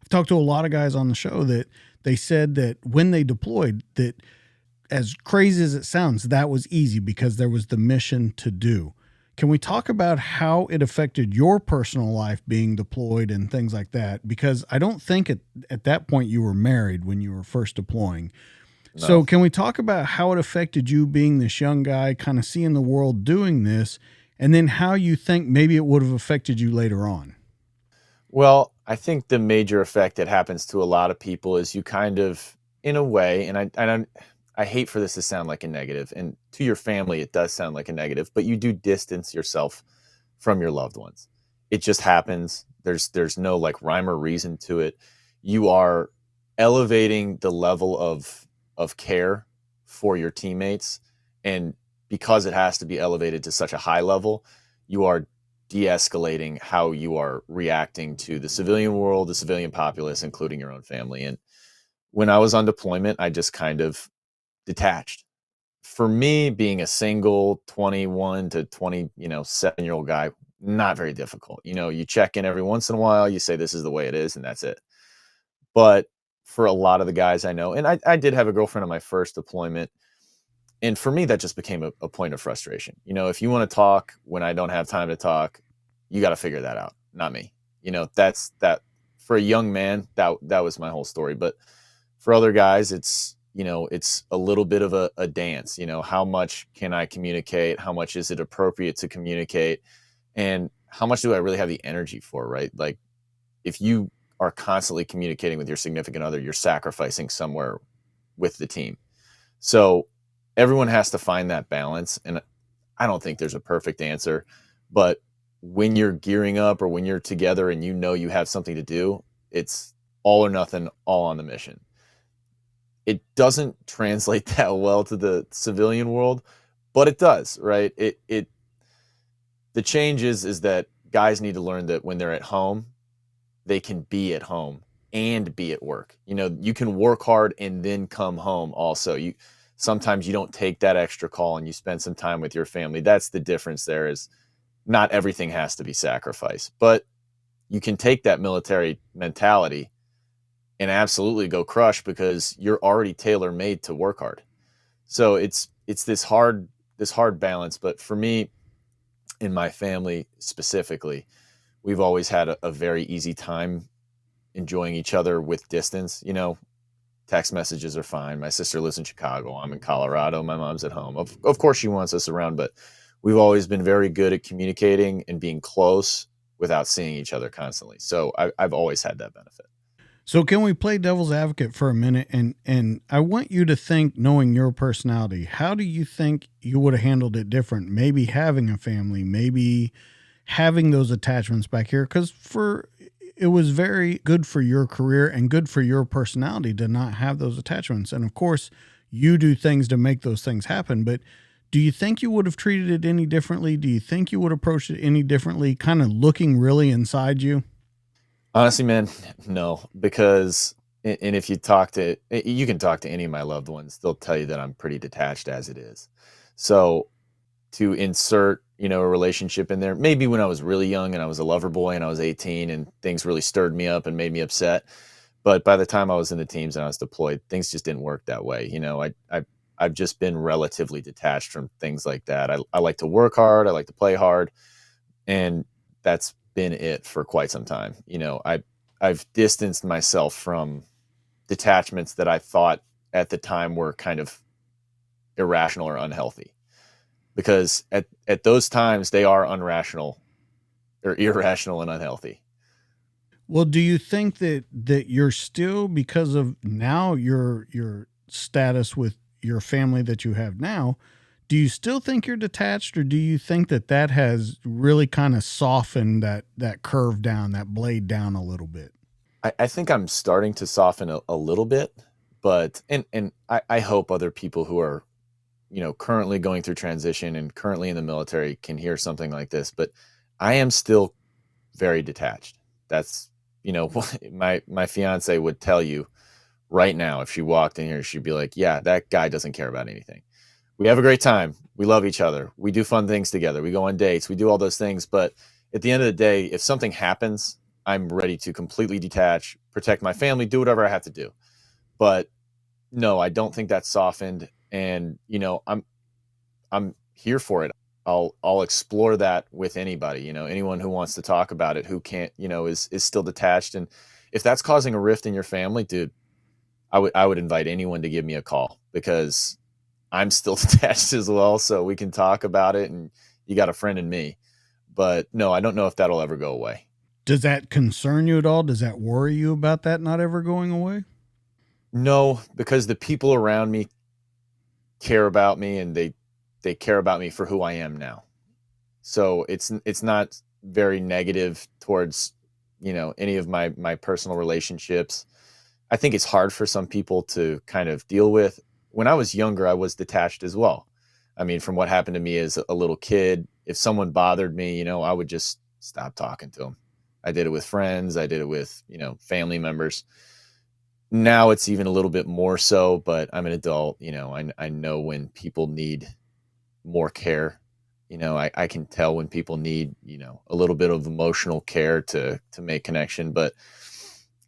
I've talked to a lot of guys on the show that they said that when they deployed, that as crazy as it sounds, that was easy because there was the mission to do. Can we talk about how it affected your personal life being deployed and things like that? Because I don't think at that point you were married when you were first deploying. No. So can we talk about how it affected you being this young guy, kind of seeing the world doing this, and then how you think maybe it would have affected you later on? Well, I think the major effect that happens to a lot of people is you kind of, in a way, and I hate for this to sound like a negative, and to your family it does sound like a negative, but you do distance yourself from your loved ones. It just happens. There's no like rhyme or reason to it. You are elevating the level of care for your teammates, and because it has to be elevated to such a high level, you are de-escalating how you are reacting to the civilian world, the civilian populace, including your own family. And when I was on deployment, I just kind of detached. For me, being a single 21 to 20, 7-year-old guy, not very difficult. You check in every once in a while, you say this is the way it is, and that's it. But for a lot of the guys I know, and I did have a girlfriend on my first deployment, and for me, that just became a point of frustration. If you want to talk when I don't have time to talk, you got to figure that out, not me. That's that. For a young man, that was my whole story. But for other guys, it's a little bit of a dance. How much can I communicate? How much is it appropriate to communicate? And how much do I really have the energy for, right? Like, if you are constantly communicating with your significant other, you're sacrificing somewhere with the team. So everyone has to find that balance. And I don't think there's a perfect answer, but when you're gearing up or when you're together and you have something to do, it's all or nothing, all on the mission. It doesn't translate that well to the civilian world, but it does, right? The change is that guys need to learn that when they're at home, they can be at home and be at work. You can work hard and then come home also. Sometimes you don't take that extra call and you spend some time with your family. That's the difference there, is not everything has to be sacrificed, but you can take that military mentality and absolutely go crush because you're already tailor-made to work hard. So it's this hard balance. But for me, in my family specifically, we've always had a very easy time enjoying each other with distance. Text messages are fine. My sister lives in Chicago. I'm in Colorado. My mom's at home. Of course she wants us around, but we've always been very good at communicating and being close without seeing each other constantly. So I've always had that benefit. So can we play devil's advocate for a minute? And I want you to think, knowing your personality, how do you think you would have handled it different? Maybe having a family, maybe having those attachments back here, because it was very good for your career and good for your personality to not have those attachments. And of course, you do things to make those things happen. But do you think you would have treated it any differently? Do you think you would approach it any differently, kind of looking really inside you? Honestly, man, no, because, and if you can talk to any of my loved ones, they'll tell you that I'm pretty detached as it is. So to insert, a relationship in there, maybe when I was really young and I was a lover boy and I was 18 and things really stirred me up and made me upset. But by the time I was in the teams and I was deployed, things just didn't work that way. I've just been relatively detached from things like that. I like to work hard. I like to play hard. And that's been it for quite some time. I've distanced myself from detachments that I thought at the time were kind of irrational or unhealthy, because at those times they are unrational or irrational and unhealthy. Well, do you think that you're still, because of now your status with your family that you have now, do you still think you're detached, or do you think that has really kind of softened that curve down, that blade down a little bit? I think I'm starting to soften a little bit, but and I hope other people who are currently going through transition and currently in the military can hear something like this, but I am still very detached. That's, my fiance would tell you right now, if she walked in here, she'd be like, yeah, that guy doesn't care about anything. We have a great time. We love each other. We do fun things together. We go on dates. We do all those things. But at the end of the day, if something happens, I'm ready to completely detach, protect my family, do whatever I have to do. But no, I don't think that's softened. And, I'm here for it. I'll explore that with anybody, anyone who wants to talk about it, who can't, is still detached. And if that's causing a rift in your family, dude, I would invite anyone to give me a call, because I'm still detached as well. So we can talk about it, and you got a friend in me. But no, I don't know if that'll ever go away. Does that concern you at all? Does that worry you about that not ever going away? No, because the people around me care about me, and they care about me for who I am now. So it's not very negative towards, any of my personal relationships. I think it's hard for some people to kind of deal with. When I was younger, I was detached as well. I mean, from what happened to me as a little kid, if someone bothered me, I would just stop talking to them. I did it with friends. I did it with, family members. Now it's even a little bit more so, but I'm an adult. I know when people need more care. I can tell when people need, a little bit of emotional care to make connection, but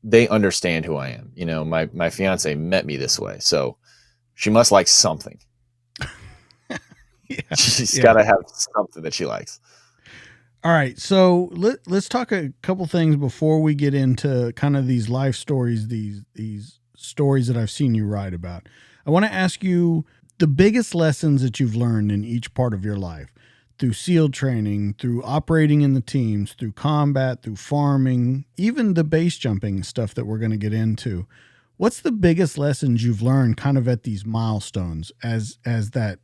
they understand who I am. My fiance met me this way, so she must like something. Yeah. She's Yeah. got to have something that she likes. All right. So let's talk a couple things before we get into kind of these life stories, these stories that I've seen you write about. I want to ask you the biggest lessons that you've learned in each part of your life, through SEAL training, through operating in the teams, through combat, through farming, even the base jumping stuff that we're going to get into. What's the biggest lessons you've learned kind of at these milestones as that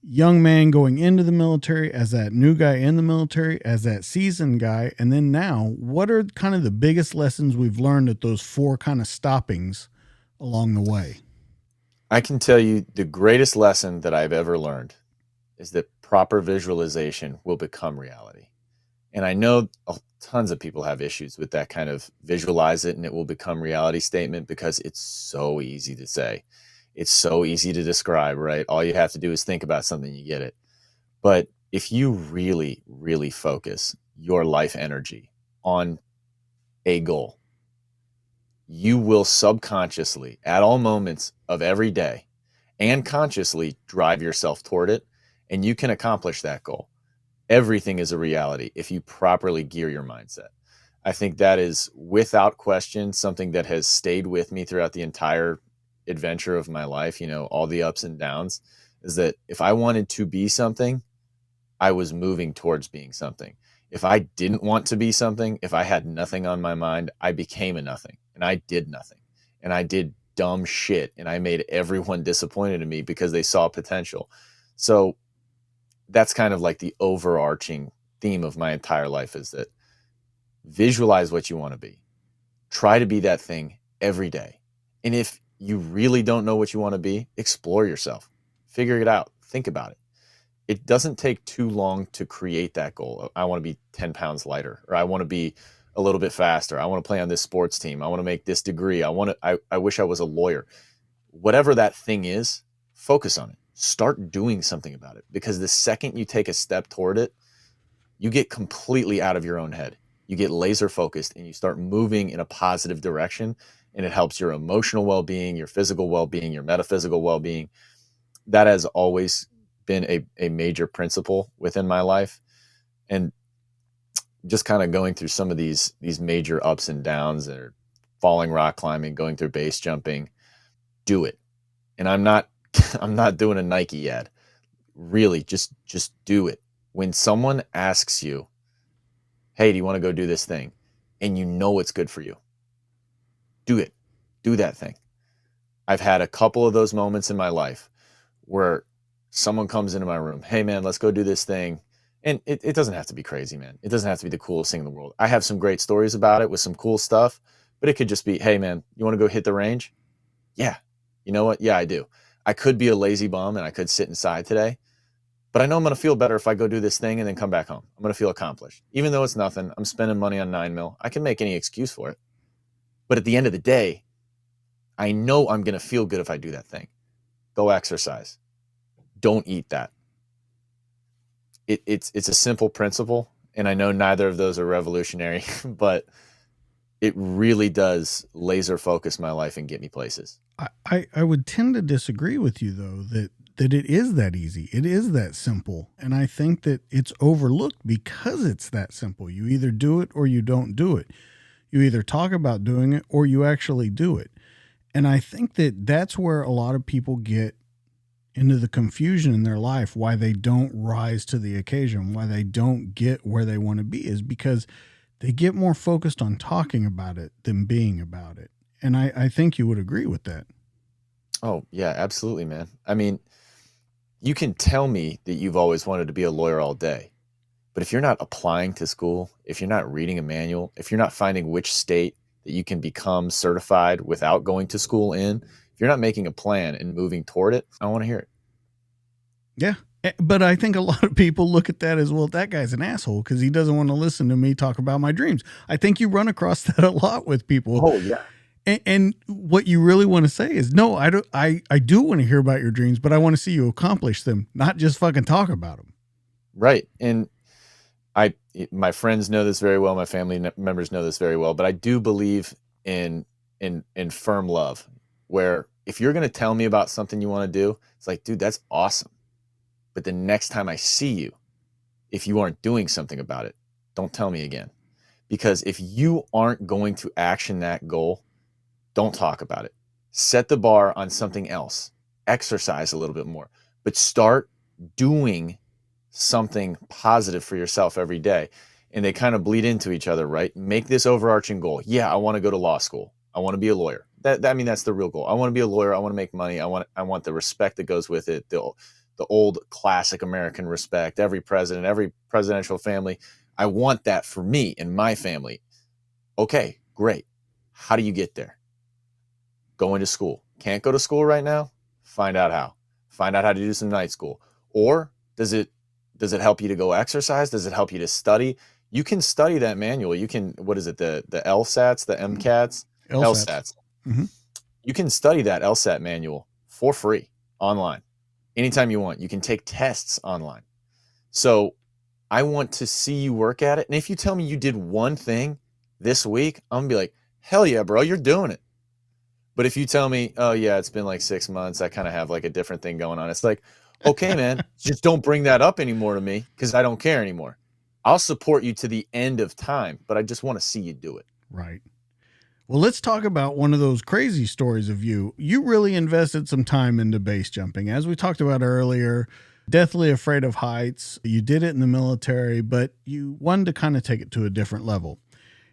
young man going into the military, as that new guy in the military, as that seasoned guy, and then now, what are kind of the biggest lessons we've learned at those four kind of stoppings along the way? I can tell you the greatest lesson that I've ever learned is that proper visualization will become reality. And I know tons of people have issues with that kind of visualize it and it will become reality statement, because it's so easy to say. It's so easy to describe, right? All you have to do is think about something, you get it. But if you really, really focus your life energy on a goal, you will subconsciously, at all moments of every day, and consciously drive yourself toward it, and you can accomplish that goal. Everything is a reality if you properly gear your mindset. I think that is without question something that has stayed with me throughout the entire adventure of my life, all the ups and downs, is that if I wanted to be something, I was moving towards being something. If I didn't want to be something, if I had nothing on my mind, I became a nothing, and I did nothing, and I did dumb shit, and I made everyone disappointed in me because they saw potential. So that's kind of like the overarching theme of my entire life, is that visualize what you want to be. Try to be that thing every day. And if you really don't know what you want to be, explore yourself. Figure it out. Think about it. It doesn't take too long to create that goal. I want to be 10 pounds lighter, or I want to be a little bit faster. I want to play on this sports team. I want to make this degree. I wish I was a lawyer. Whatever that thing is, focus on it. Start doing something about it, because the second you take a step toward it, you get completely out of your own head. You get laser focused and you start moving in a positive direction, and it helps your emotional well-being, your physical well-being, your metaphysical well-being. That has always been a major principle within my life. And just kind of going through some of these major ups and downs, that are falling rock climbing, going through base jumping, do it. And I'm not I'm not doing a Nike ad. Really, just do it. When someone asks you, hey, do you want to go do this thing, and you know it's good for you, do it. Do that thing. I've had a couple of those moments in my life where someone comes into my room, hey man, let's go do this thing. And it doesn't have to be crazy, man. It doesn't have to be the coolest thing in the world. I have some great stories about it with some cool stuff, but it could just be, hey man, you want to go hit the range? Yeah. You know what? Yeah, I do. I could be a lazy bum and I could sit inside today, but I know I'm going to feel better if I go do this thing and then come back home. I'm going to feel accomplished. Even though it's nothing, I'm spending money on 9 mil. I can make any excuse for it. But at the end of the day, I know I'm going to feel good if I do that thing. Go exercise. Don't eat that. It's a simple principle. And I know neither of those are revolutionary, but it really does laser focus my life and get me places. I would tend to disagree with you though, that it is that easy. It is that simple. And I think that it's overlooked because it's that simple. You either do it or you don't do it. You either talk about doing it or you actually do it. And I think that that's where a lot of people get into the confusion in their life, why they don't rise to the occasion, why they don't get where they want to be, is because they get more focused on talking about it than being about it. And I think you would agree with that. Oh, yeah, absolutely, man. I mean, you can tell me that you've always wanted to be a lawyer all day, but if you're not applying to school, if you're not reading a manual, if you're not finding which state that you can become certified without going to school in, if you're not making a plan and moving toward it, I don't want to hear it. Yeah. But I think a lot of people look at that as, well, that guy's an asshole because he doesn't want to listen to me talk about my dreams. I think you run across that a lot with people. Oh, yeah. And what you really want to say is, no, I don't. I do want to hear about your dreams, but I want to see you accomplish them, not just fucking talk about them. Right. And my friends know this very well. My family members know this very well, but I do believe in firm love, where if you're going to tell me about something you want to do, it's like, dude, that's awesome. But the next time I see you, if you aren't doing something about it, don't tell me again. Because if you aren't going to action that goal, don't talk about it. Set the bar on something else. Exercise a little bit more, but start doing something positive for yourself every day. And they kind of bleed into each other, right? Make this overarching goal. Yeah, I want to go to law school. I want to be a lawyer. I mean, that's the real goal. I want to be a lawyer. I want to make money. I want the respect that goes with it. The old classic American respect. Every president, every presidential family. I want that for me and my family. Okay, great. How do you get there? Going to school. Can't go to school right now? Find out how. Find out how to do some night school. Or does it help you to go exercise? Does it help you to study? You can study that manual. You can, what is it, the LSATs, the MCATs? LSATs. Mm-hmm. You can study that LSAT manual for free online anytime you want. You can take tests online. So I want to see you work at it. And if you tell me you did one thing this week, I'm going to be like, hell yeah, bro, you're doing it. But if you tell me, oh yeah, it's been like 6 months, I kind of have like a different thing going on. It's like, okay, man, just don't bring that up anymore to me because I don't care anymore. I'll support you to the end of time, but I just want to see you do it. Right. Well, let's talk about one of those crazy stories of you. You really invested some time into base jumping. As we talked about earlier, deathly afraid of heights. You did it in the military, but you wanted to kind of take it to a different level.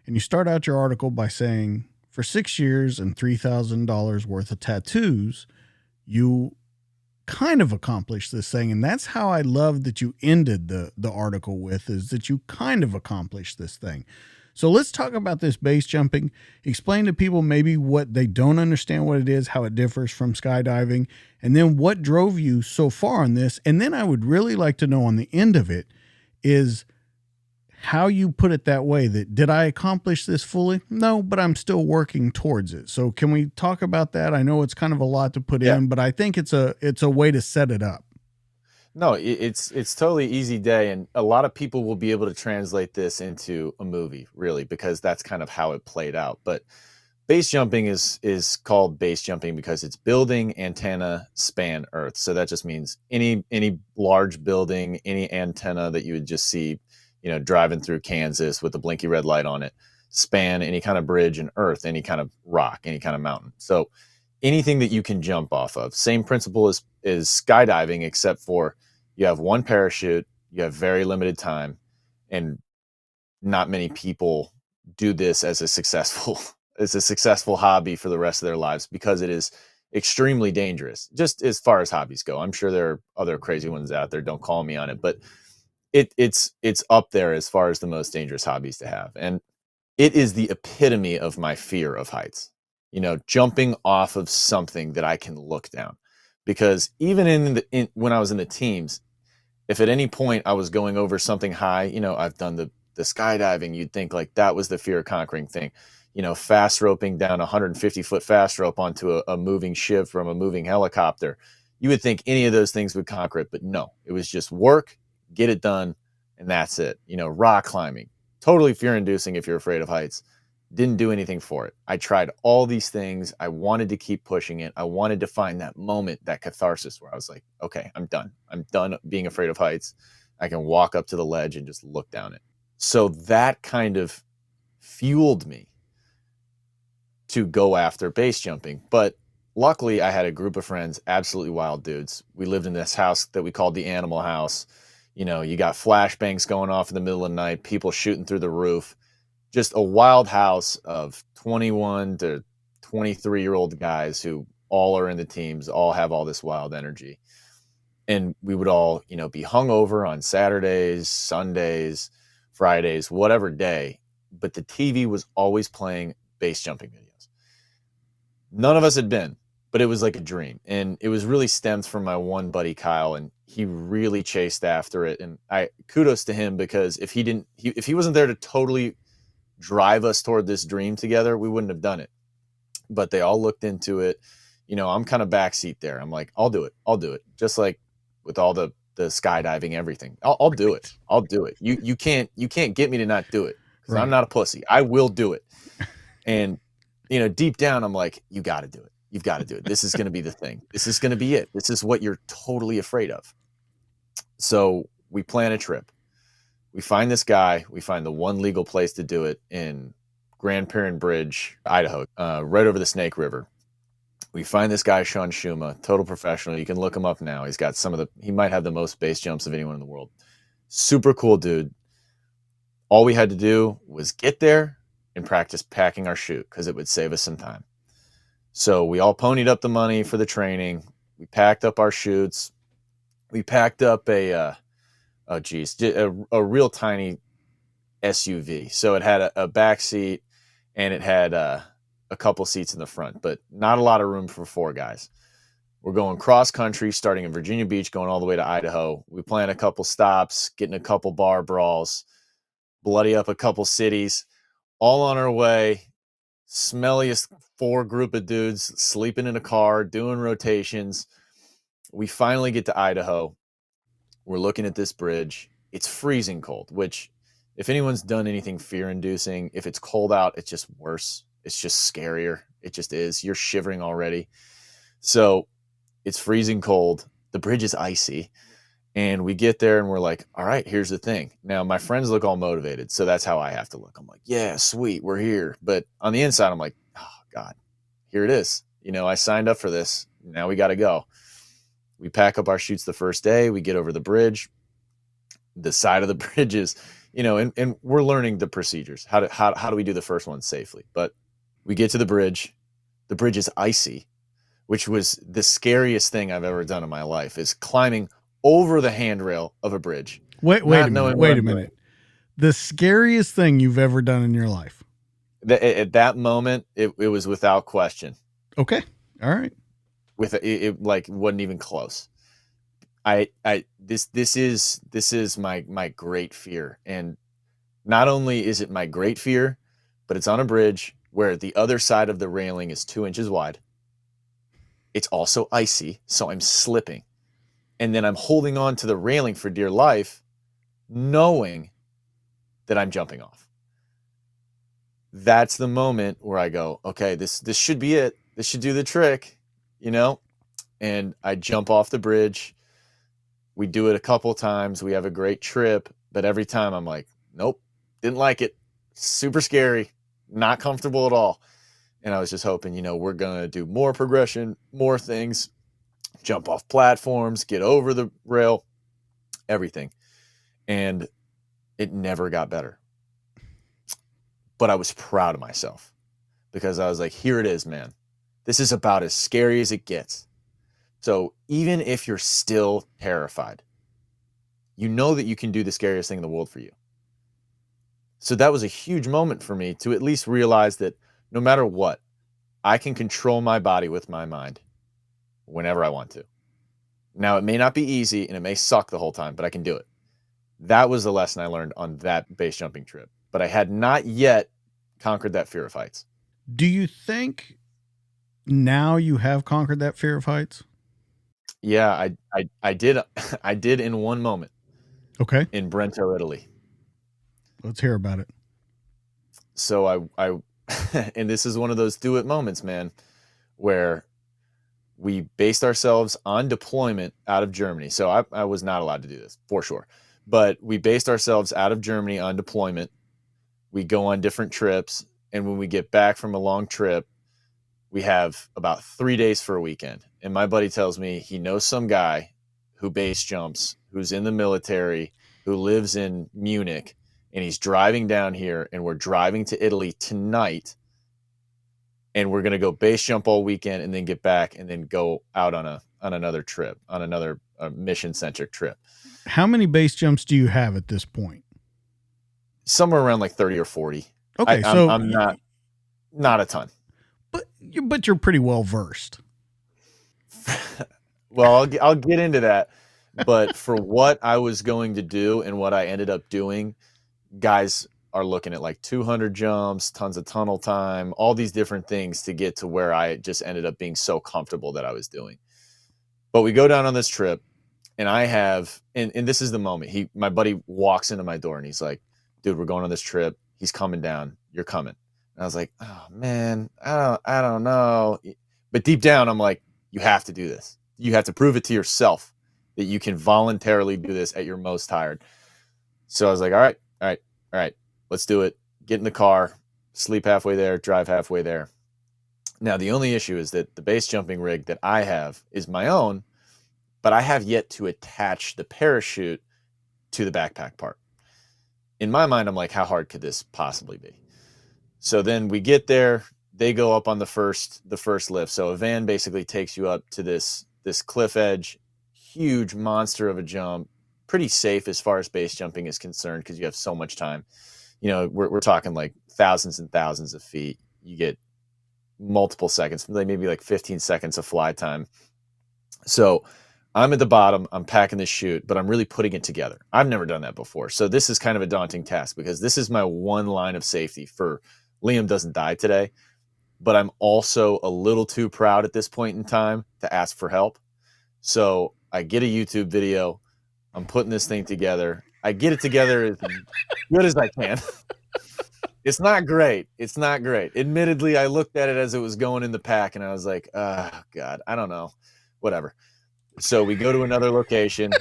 And you start out your article by saying, for 6 years and $3,000 worth of tattoos, you kind of accomplished this thing. And that's how I love that you ended the article with, is that you kind of accomplished this thing. So let's talk about this base jumping. Explain to people maybe what they don't understand what it is, how it differs from skydiving, and then what drove you so far on this. And then I would really like to know on the end of it is how you put it that way, that did I accomplish this fully? No, but I'm still working towards it. So can we talk about that? I know it's kind of a lot to put in, but I think it's a way to set it up. No, it's totally easy day. And a lot of people will be able to translate this into a movie, really, because that's kind of how it played out. But base jumping is called base jumping because it's building antenna span Earth. So that just means any large building, any antenna that you would just see, driving through Kansas with a blinky red light on it, span any kind of bridge in Earth, any kind of rock, any kind of mountain. So anything that you can jump off of. Same principle as skydiving, except for you have one parachute, you have very limited time, and not many people do this as a successful hobby for the rest of their lives because it is extremely dangerous, just as far as hobbies go. I'm sure there are other crazy ones out there. Don't call me on it, but it's up there as far as the most dangerous hobbies to have. And it is the epitome of my fear of heights, jumping off of something that I can look down. because even when I was in the teams, if at any point I was going over something high, I've done the skydiving, you'd think like that was the fear conquering thing, fast roping down a 150-foot fast rope onto a moving ship from a moving helicopter. You would think any of those things would conquer it, but no, it was just work, get it done, and that's it. Rock climbing, totally fear inducing if you're afraid of heights. Didn't do anything for it. I tried all these things. I wanted to keep pushing it. I wanted to find that moment, that catharsis where I was like, okay, I'm done. I'm done being afraid of heights. I can walk up to the ledge and just look down it. So that kind of fueled me to go after base jumping. But luckily, I had a group of friends, absolutely wild dudes. We lived in this house that we called the Animal House. You got flashbangs going off in the middle of the night, people shooting through the roof. Just a wild house of 21 to 23-year-old guys who all are in the teams, all have all this wild energy. And we would all, be hungover on Saturdays, Sundays, Fridays, whatever day. But the TV was always playing base jumping videos. None of us had been, but it was like a dream. And it was really stemmed from my one buddy, Kyle, and he really chased after it. And kudos to him, because if he wasn't there to totally drive us toward this dream together, we wouldn't have done it. But they all looked into it. I'm kind of backseat there. I'm like, I'll do it. Just like with all the skydiving, everything. I'll do it. I'll do it. You can't get me to not do it, because I'm not a pussy. I will do it. And deep down, I'm like, you got to do it. You've got to do it. This is going to be the thing. This is going to be it. This is what you're totally afraid of. So we plan a trip. We find this guy. We find the one legal place to do it in Grand Parent Bridge, Idaho, right over the Snake River. We find this guy, Sean Schuma, total professional. You can look him up now. He's got he might have the most base jumps of anyone in the world. Super cool dude. All we had to do was get there and practice packing our chute, because it would save us some time. So we all ponied up the money for the training. We packed up our chutes. We packed up a real tiny SUV. So it had a back seat, and it had a couple seats in the front, but not a lot of room for 4 guys. We're going cross country, starting in Virginia Beach, going all the way to Idaho. We plan a couple stops, getting a couple bar brawls, bloody up a couple cities, all on our way. Smelliest 4 group of dudes sleeping in a car, doing rotations. We finally get to Idaho. We're looking at this bridge. It's freezing cold, which, if anyone's done anything fear-inducing, if it's cold out, it's just worse. It's just scarier. It just is. You're shivering already. So it's freezing cold. The bridge is icy. And we get there and we're like, all right, here's the thing. Now, my friends look all motivated, so that's how I have to look. I'm like, yeah, sweet, we're here. But on the inside, I'm like, oh, God, here it is. I signed up for this. Now we got to go. We pack up our chutes the first day. We get over the bridge. The side of the bridge is, and we're learning the procedures. How do we do the first one safely? But we get to the bridge. The bridge is icy, which was the scariest thing I've ever done in my life, is climbing over the handrail of a bridge. Wait a minute. The scariest thing you've ever done in your life? At that moment, it was without question. Okay. All right. It like wasn't even close. This is my great fear. And not only is it my great fear, but it's on a bridge where the other side of the railing is 2 inches wide. It's also icy, so I'm slipping. And then I'm holding on to the railing for dear life, knowing that I'm jumping off. That's the moment where I go, okay, this should be it. This should do the trick, And I jump off the bridge. We do it a couple times. We have a great trip. But every time I'm like, nope, didn't like it. Super scary. Not comfortable at all. And I was just hoping, we're going to do more progression, more things. Jump off platforms, get over the rail, everything. And it never got better. But I was proud of myself, because I was like, here it is, man. This is about as scary as it gets. So even if you're still terrified, you know that you can do the scariest thing in the world for you. So that was a huge moment for me to at least realize that no matter what, I can control my body with my mind whenever I want to. Now, it may not be easy and it may suck the whole time, but I can do it. That was the lesson I learned on that base jumping trip. But I had not yet conquered that fear of heights. Do you think now you have conquered that fear of heights? Yeah, I did. I did in one moment Okay, in Brento, Italy. let's hear about it. So I and this is one of those do it moments, man, where we based ourselves on deployment out of Germany. So I was not allowed to do this for sure, but we based ourselves out of Germany on deployment. We go on different trips, and when we get back from a long trip, we have about 3 days for a weekend. And my buddy tells me he knows some guy who base jumps, who's in the military, who lives in Munich, and he's driving down here, and we're driving to Italy tonight, and we're going to go base jump all weekend and then get back and then go out on another trip, on another mission centric trip. How many base jumps do you have at this point? Somewhere around like 30 or 40. Okay, I'm not a ton. But you're pretty well versed. Well, I'll get into that. But for what I was going to do and what I ended up doing, guys are looking at like 200 jumps, tons of tunnel time, all these different things to get to where I just ended up being so comfortable that I was doing. But we go down on this trip, and I have, and this is the moment. My buddy walks into my door and he's like, dude, we're going on this trip. He's coming down. You're coming. And I was like, oh man, I don't know. But deep down, I'm like, you have to do this. You have to prove it to yourself that you can voluntarily do this at your most tired. So I was like, all right, let's do it. Get in the car, sleep halfway there, drive halfway there. Now, the only issue is that the base jumping rig that I have is my own, but I have yet to attach the parachute to the backpack part. In my mind, I'm like, how hard could this possibly be? So then we get there, they go up on the first lift. So a van basically takes you up to this cliff edge, huge monster of a jump, pretty safe as far as base jumping is concerned because you have so much time. You know, we're talking like thousands and thousands of feet. You get multiple seconds, maybe like 15 seconds of fly time. So I'm at the bottom, I'm packing the chute, but I'm really putting it together. I've never done that before. So this is kind of a daunting task because this is my one line of safety for Liam doesn't die today. But I'm also a little too proud at this point in time to ask for help. So I get a YouTube video. I'm putting this thing together. I get it together as good as I can. It's not great. It's not great. Admittedly, I looked at it as it was going in the pack and I was like, oh, God, I don't know. Whatever. So we go to another location.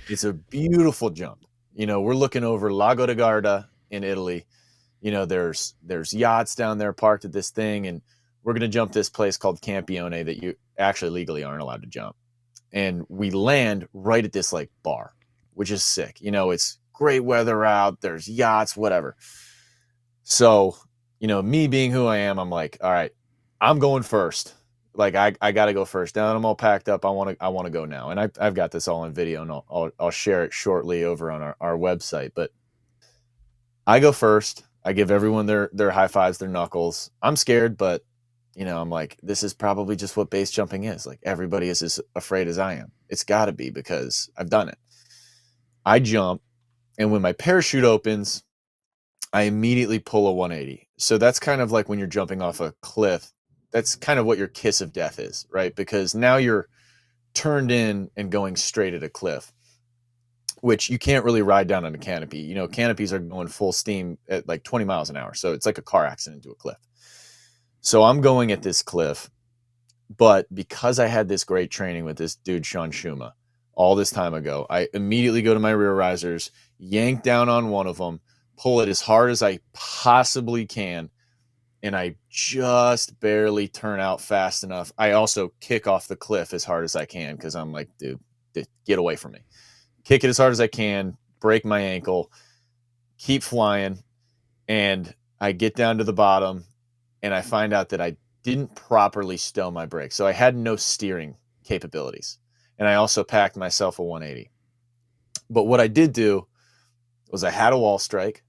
It's a beautiful jump. You know, we're looking over Lago di Garda in Italy. You know, there's yachts down there parked at this thing, and we're going to jump this place called Campione that you actually legally aren't allowed to jump. And we land right at this like bar, which is sick. You know, it's great weather out. There's yachts, whatever. So, you know, me being who I am, I'm like, all right, I'm going first. Like I got to go first. Now that I'm all packed up, I want to go now. And I've got this all on video, and I'll share it shortly over on our website. But I go first. I give everyone their high fives, their knuckles. I'm scared, but you know, I'm like, this is probably just what base jumping is. Like everybody is as afraid as I am. It's got to be because I've done it. I jump, and when my parachute opens, I immediately pull a 180. So that's kind of like when you're jumping off a cliff. That's kind of what your kiss of death is, right? Because now you're turned in and going straight at a cliff, which you can't really ride down on a canopy. You know, canopies are going full steam at like 20 miles an hour. So it's like a car accident into a cliff. So I'm going at this cliff, but because I had this great training with this dude, Sean Schuma, all this time ago, I immediately go to my rear risers, yank down on one of them, pull it as hard as I possibly can, and I just barely turn out fast enough. I also kick off the cliff as hard as I can because I'm like, dude, get away from me. Kick it as hard as I can, break my ankle, keep flying, and I get down to the bottom, and I find out that I didn't properly stow my brakes. So I had no steering capabilities. And I also packed myself a 180. But what I did do was I had a wall strike,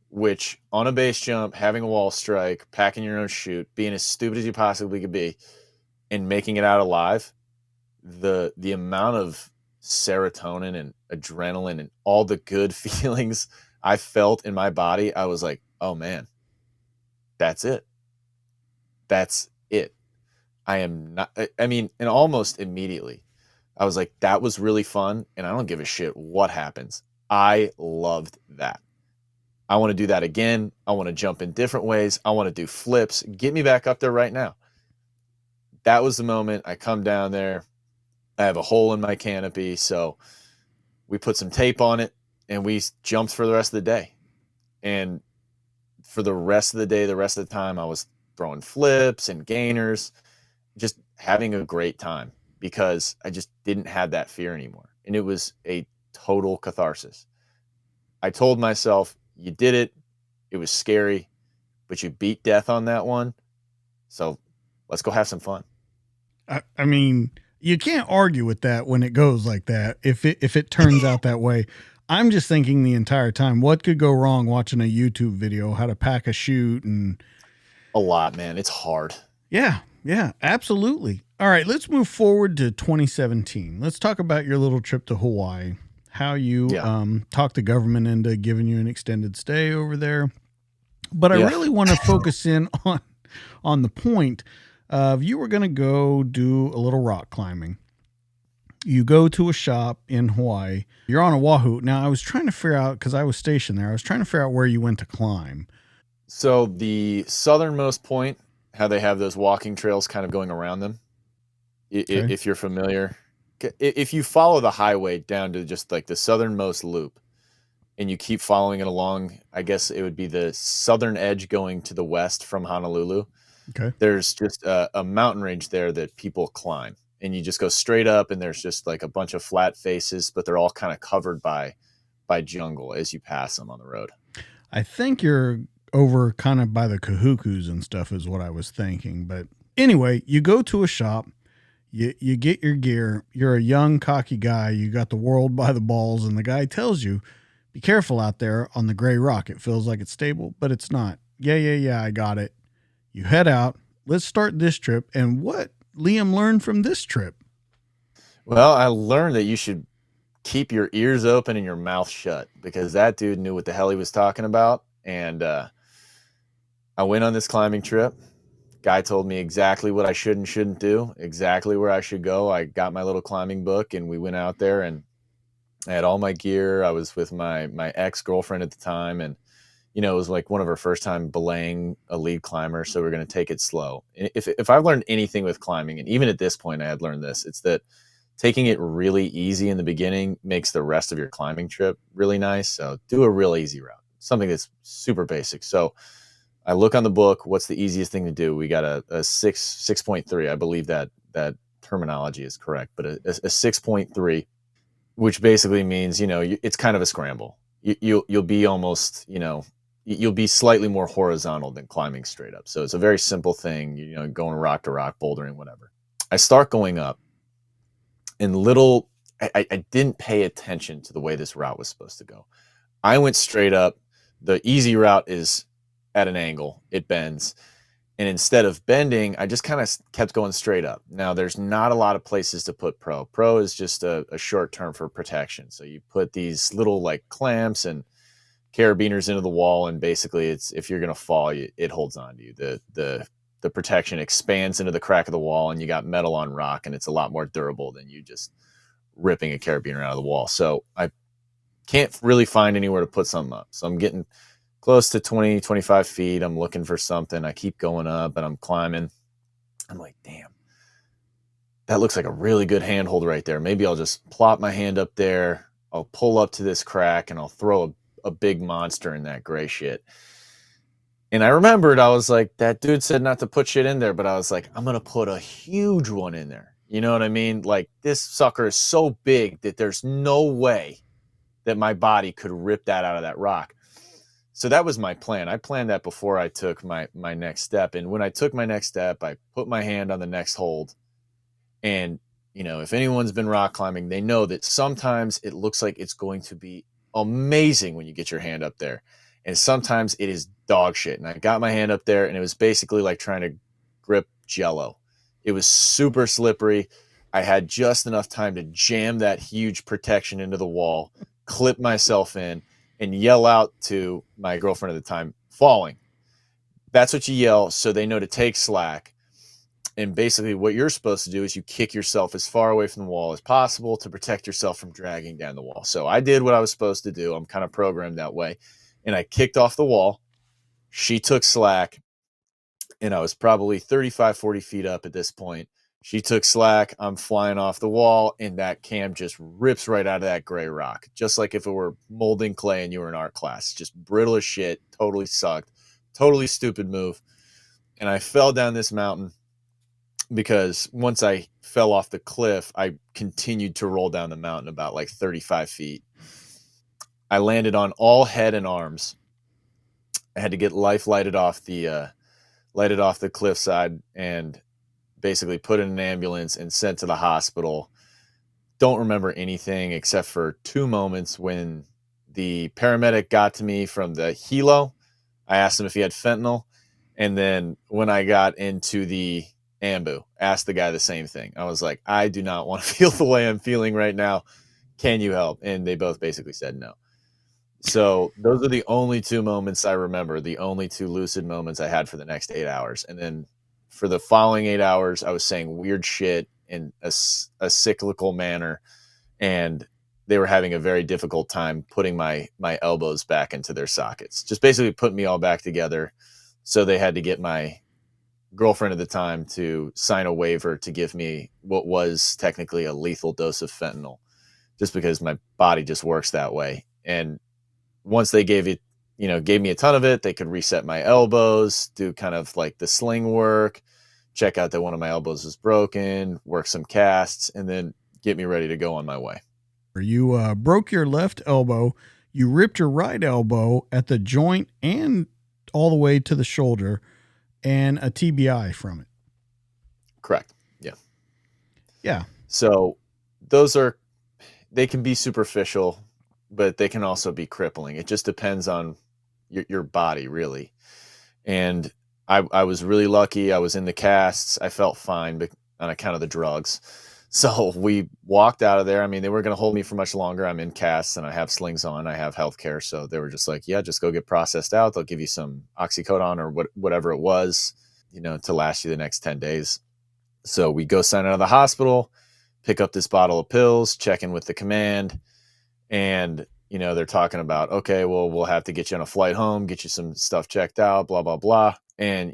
which on a base jump, having a wall strike, packing your own chute, being as stupid as you possibly could be, and making it out alive the amount of serotonin and adrenaline and all the good feelings I felt in my body, I was like, oh man, that's it. That's it. I am not, I mean, and almost immediately, I was like, that was really fun. And I don't give a shit what happens. I loved that. I want to do that again. I want to jump in different ways. I want to do flips. Get me back up there right now. That was the moment I come down there. I have a hole in my canopy. So we put some tape on it and we jumped for the rest of the day. And for the rest of the day, the rest of the time, I was throwing flips and gainers, just having a great time because I just didn't have that fear anymore. And it was a total catharsis. I told myself, you did it. It was scary, but you beat death on that one. So let's go have some fun. I mean, you can't argue with that when it goes like that. If it turns out that way, I'm just thinking the entire time, what could go wrong watching a YouTube video, how to pack a chute and a lot, man. It's hard. Yeah, absolutely. All right, let's move forward to 2017. Let's talk about your little trip to Hawaii, how you talked the government into giving you an extended stay over there. But I really want to focus in on the point of you were going to go do a little rock climbing. You go to a shop in Hawaii. You're on Oahu. Now, I was trying to figure out, because I was stationed there, I was trying to figure out where you went to climb. So the southernmost point, how they have those walking trails kind of going around them, if you're familiar. If you follow the highway down to just like the southernmost loop and you keep following it along, I guess it would be the southern edge going to the west from Honolulu. Okay. There's just a mountain range there that people climb. And you just go straight up and there's just like a bunch of flat faces, but they're all kind of covered by jungle as you pass them on the road. I think you're over kind of by the Kahukus and stuff is what I was thinking. But anyway, you go to a shop, you get your gear. You're a young, cocky guy. You got the world by the balls. And the guy tells you, be careful out there on the gray rock. It feels like it's stable, but it's not. Yeah, I got it. You head out. Let's start this trip. And what Liam learned from this trip? Well, I learned that you should keep your ears open and your mouth shut because that dude knew what the hell he was talking about. And I went on this climbing trip. Guy told me exactly what I should and shouldn't do, exactly where I should go. I got my little climbing book and we went out there and I had all my gear. I was with my ex-girlfriend at the time. And, you know, it was like one of her first time belaying a lead climber. So we're going to take it slow. If I've learned anything with climbing, and even at this point I had learned this, it's that taking it really easy in the beginning makes the rest of your climbing trip really nice. So do a real easy route, something that's super basic. So I look on the book, what's the easiest thing to do? We got a 6.3. I believe that terminology is correct, but a 6.3, which basically means, you know, it's kind of a scramble. You'll be almost, you know, you'll be slightly more horizontal than climbing straight up. So it's a very simple thing, you know, going rock to rock, bouldering, whatever. I start going up and I didn't pay attention to the way this route was supposed to go. I went straight up. The easy route is at an angle, it bends. And instead of bending, I just kind of kept going straight up. Now, there's not a lot of places to put pro. Pro is just a short term for protection. So you put these little like clamps and carabiners into the wall, and basically it's, if you're going to fall, it holds on to you. The protection expands into the crack of the wall, and you got metal on rock, and it's a lot more durable than you just ripping a carabiner out of the wall. So I can't really find anywhere to put something up. So I'm getting close to 20, 25 feet. I'm looking for something. I keep going up and I'm climbing. I'm like, damn, that looks like a really good handhold right there. Maybe I'll just plop my hand up there. I'll pull up to this crack and I'll throw a big monster in that gray shit. And I remembered, I was like, that dude said not to put shit in there, but I was like, I'm going to put a huge one in there. You know what I mean? Like, this sucker is so big that there's no way that my body could rip that out of that rock. So that was my plan. I planned that before I took my next step. And when I took my next step, I put my hand on the next hold. And, you know, if anyone's been rock climbing, they know that sometimes it looks like it's going to be amazing when you get your hand up there. And sometimes it is dog shit. And I got my hand up there and it was basically like trying to grip Jello. It was super slippery. I had just enough time to jam that huge protection into the wall, clip myself in, and yell out to my girlfriend at the time, falling. That's what you yell so they know to take slack. And basically what you're supposed to do is you kick yourself as far away from the wall as possible to protect yourself from dragging down the wall. So I did what I was supposed to do. I'm kind of programmed that way. And I kicked off the wall. She took slack, and I was probably 35, 40 feet up at this point. She took slack. I'm flying off the wall, and that cam just rips right out of that gray rock, just like if it were molding clay and you were in art class. Just brittle as shit. Totally sucked. Totally stupid move. And I fell down this mountain because once I fell off the cliff, I continued to roll down the mountain about like 35 feet. I landed on all head and arms. I had to get life lighted off the cliffside and basically put in an ambulance and sent to the hospital. Don't remember anything except for 2 moments when the paramedic got to me from the helo. I asked him if he had fentanyl. And then when I got into the ambu, asked the guy the same thing. I was like, I do not want to feel the way I'm feeling right now. Can you help? And they both basically said no. So those are the only 2 moments I remember, the only 2 lucid moments I had for the next 8 hours. And then for the following 8 hours, I was saying weird shit in a cyclical manner. And they were having a very difficult time putting my elbows back into their sockets, just basically putting me all back together. So they had to get my girlfriend at the time to sign a waiver to give me what was technically a lethal dose of fentanyl, just because my body just works that way. And once they gave me a ton of it, they could reset my elbows, do kind of like the sling work, check out that one of my elbows was broken, work some casts, and then get me ready to go on my way. You broke your left elbow. You ripped your right elbow at the joint and all the way to the shoulder, and a TBI from it. Correct. Yeah. Yeah. So they can be superficial, but they can also be crippling. It just depends on your body, really. And I was really lucky. I was in the casts. I felt fine on account of the drugs. So we walked out of there. I mean, they weren't going to hold me for much longer. I'm in casts and I have slings on. I have healthcare. So they were just like, yeah, just go get processed out. They'll give you some oxycodone or whatever it was, to last you the next 10 days. So we go sign out of the hospital, pick up this bottle of pills, check in with the command. And, they're talking about, okay, well, we'll have to get you on a flight home, get you some stuff checked out, blah, blah, blah. And,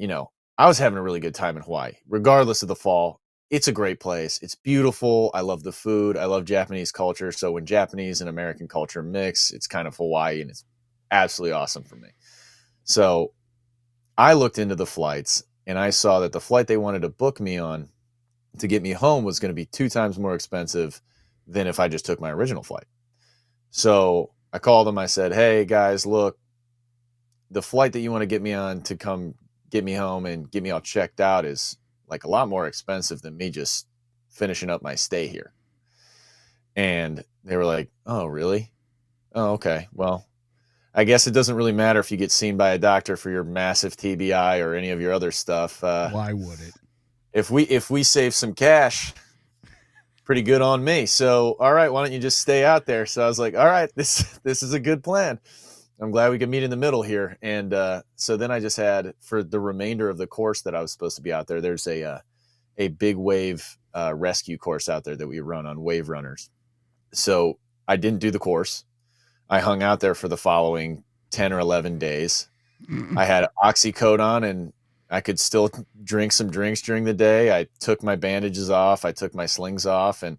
I was having a really good time in Hawaii, regardless of the fall. It's a great place. It's beautiful. I love the food. I love Japanese culture. So when Japanese and American culture mix, it's kind of Hawaii, and it's absolutely awesome for me. So I looked into the flights and I saw that the flight they wanted to book me on to get me home was going to be 2 times more expensive than if I just took my original flight. So I called them. I said, hey guys, look, the flight that you want to get me on to come get me home and get me all checked out is like a lot more expensive than me just finishing up my stay here. And they were like, oh, really? Oh, okay. Well, I guess it doesn't really matter if you get seen by a doctor for your massive TBI or any of your other stuff. Why would it? If we save some cash, pretty good on me. So, all right, why don't you just stay out there? So I was like, all right, this is a good plan. I'm glad we could meet in the middle here. And so then I just had, for the remainder of the course that I was supposed to be out there, there's a big wave rescue course out there that we run on Wave Runners. So I didn't do the course. I hung out there for the following 10 or 11 days. I had oxycodone and I could still drink some drinks during the day. I took my bandages off. I took my slings off, and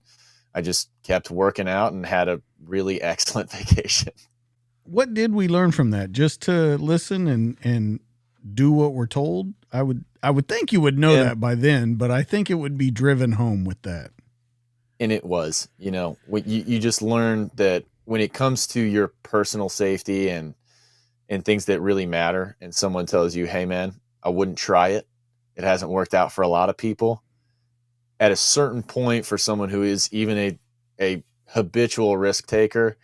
I just kept working out and had a really excellent vacation. What did we learn from that? Just to listen and do what we're told? I would think you would know that by then, but I think it would be driven home with that. And it was, you just learn that when it comes to your personal safety and things that really matter, and someone tells you, hey man, I wouldn't try it. It hasn't worked out for a lot of people. At a certain point, for someone who is even a habitual risk taker,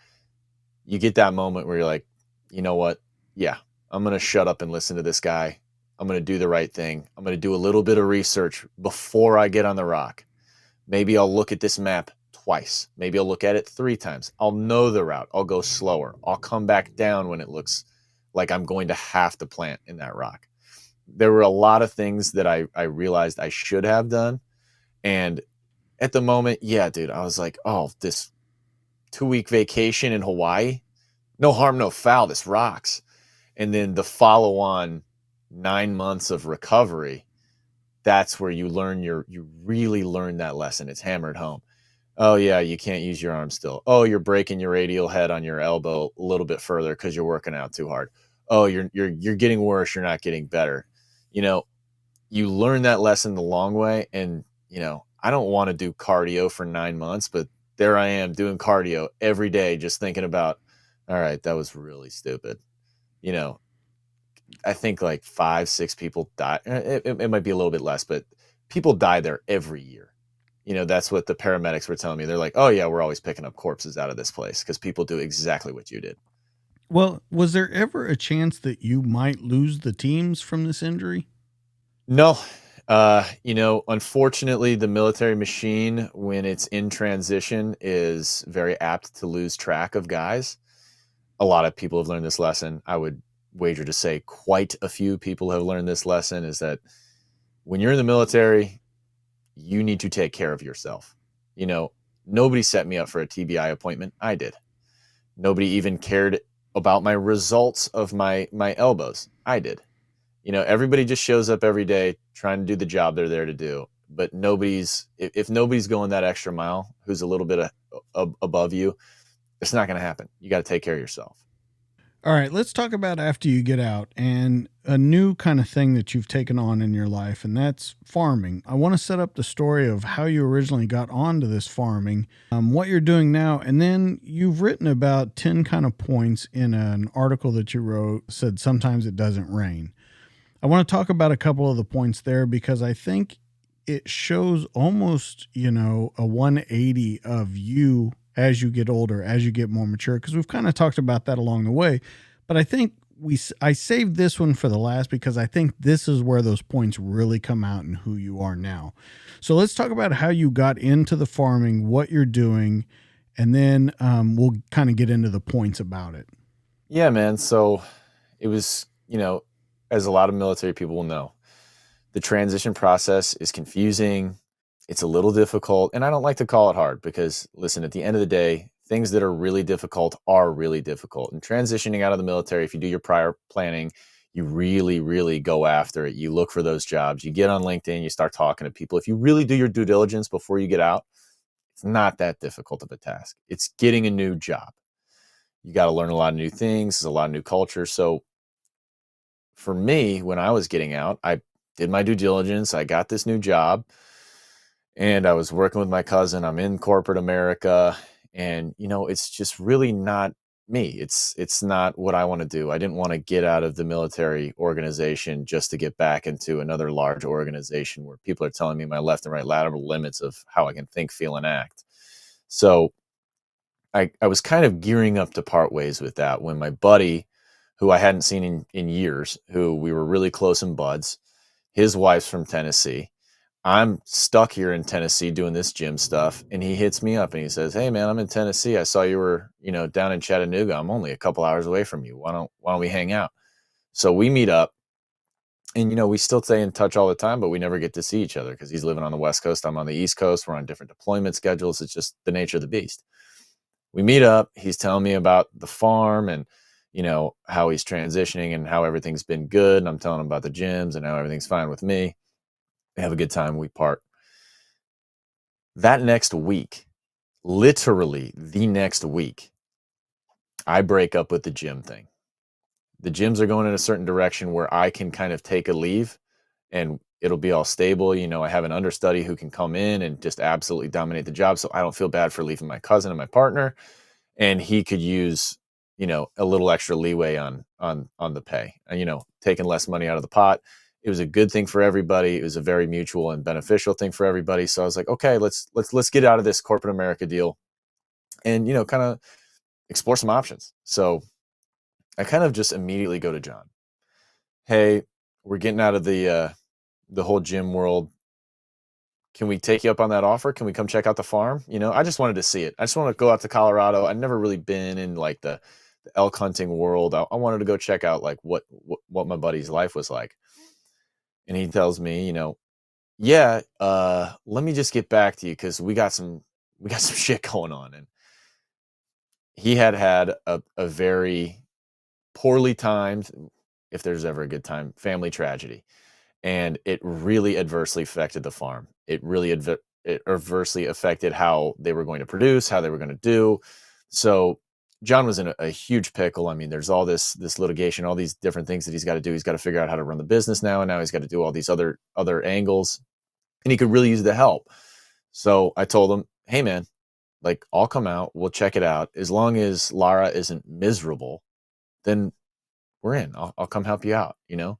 you get that moment where you're like, you know what? Yeah, I'm going to shut up and listen to this guy. I'm going to do the right thing. I'm going to do a little bit of research before I get on the rock. Maybe I'll look at this map twice. Maybe I'll look at it 3 times. I'll know the route. I'll go slower. I'll come back down when it looks like I'm going to have to plant in that rock. There were a lot of things that I realized I should have done. And at the moment, yeah, dude, I was like, oh, this 2-week vacation in Hawaii, no harm, no foul. This rocks. And then the follow on 9 months of recovery, that's where you really learn that lesson. It's hammered home. Oh yeah, you can't use your arm still. Oh, you're breaking your radial head on your elbow a little bit further because you're working out too hard. Oh, you're getting worse. You're not getting better. You know, you learn that lesson the long way. And I don't want to do cardio for 9 months, but there I am doing cardio every day, just thinking about, all right, that was really stupid. I think like 5, 6 people die. It might be a little bit less, but people die there every year. That's what the paramedics were telling me. They're like, oh yeah, we're always picking up corpses out of this place because people do exactly what you did. Well, was there ever a chance that you might lose the teams from this injury? No. Unfortunately, the military machine, when it's in transition, is very apt to lose track of guys. A lot of people have learned this lesson. I would wager to say quite a few people have learned this lesson, is that when you're in the military, you need to take care of yourself. Nobody set me up for a TBI appointment. I did. Nobody even cared about my results of my elbows. I did. Everybody just shows up every day trying to do the job they're there to do. But if nobody's going that extra mile, who's a little bit above you, it's not going to happen. You got to take care of yourself. All right, let's talk about after you get out and a new kind of thing that you've taken on in your life, and that's farming. I want to set up the story of how you originally got onto this farming, what you're doing now, and then you've written about 10 kind of points in an article that you wrote, said sometimes it doesn't rain. I want to talk about a couple of the points there because I think it shows almost, a 180 of you as you get older, as you get more mature, because we've kind of talked about that along the way. But I think I saved this one for the last because I think this is where those points really come out and who you are now. So let's talk about how you got into the farming, what you're doing, and then we'll kind of get into the points about it. Yeah, man. So it was, as a lot of military people will know, the transition process is confusing. It's a little difficult. And I don't like to call it hard because, listen, at the end of the day, things that are really difficult are really difficult. And transitioning out of the military, if you do your prior planning, you really, really go after it. You look for those jobs. You get on LinkedIn, you start talking to people. If you really do your due diligence before you get out, it's not that difficult of a task. It's getting a new job. You got to learn a lot of new things. There's a lot of new culture. So for me, when I was getting out, I did my due diligence. I got this new job and I was working with my cousin. I'm in corporate America, and it's just really not me. It's not what I want to do. I didn't want to get out of the military organization just to get back into another large organization where people are telling me my left and right lateral limits of how I can think, feel, and act. So I was kind of gearing up to part ways with that when my buddy, who I hadn't seen in years, who we were really close in buds, his wife's from Tennessee. I'm stuck here in Tennessee doing this gym stuff. And he hits me up and he says, hey man, I'm in Tennessee. I saw you were, down in Chattanooga. I'm only a couple hours away from you. Why don't we hang out? So we meet up and, we still stay in touch all the time, but we never get to see each other because he's living on the West Coast. I'm on the East Coast. We're on different deployment schedules. It's just the nature of the beast. We meet up. He's telling me about the farm and, how he's transitioning and how everything's been good. And I'm telling him about the gyms and how everything's fine with me. We have a good time. We part. That next week, literally the next week, I break up with the gym thing. The gyms are going in a certain direction where I can kind of take a leave and it'll be all stable. I have an understudy who can come in and just absolutely dominate the job. So I don't feel bad for leaving my cousin and my partner. And he could use, a little extra leeway on the pay and, taking less money out of the pot. It was a good thing for everybody. It was a very mutual and beneficial thing for everybody. So I was like, okay, let's get out of this corporate America deal and, kind of explore some options. So I kind of just immediately go to John. Hey, we're getting out of the whole gym world. can we take you up on that offer? Can we come check out the farm? You know, I just wanted to see it. I just want to go out to Colorado. I'd never really been in like the elk hunting world. I wanted to go check out like what my buddy's life was like. And he tells me, you know, yeah, let me just get back to you because we got some shit going on. And he had a very poorly timed, if there's ever a good time, family tragedy. And it really adversely affected the farm. It really it adversely affected how they were going to produce, how they were going to do. So John was in a huge pickle. I mean, there's all this litigation, all these different things that he's got to do. He's got to figure out how to run the business now, and now he's got to do all these other angles, and he could really use the help. So I told him, "Hey, man, like I'll come out, we'll check it out. As long as Lara isn't miserable, then we're in. I'll come help you out. You know,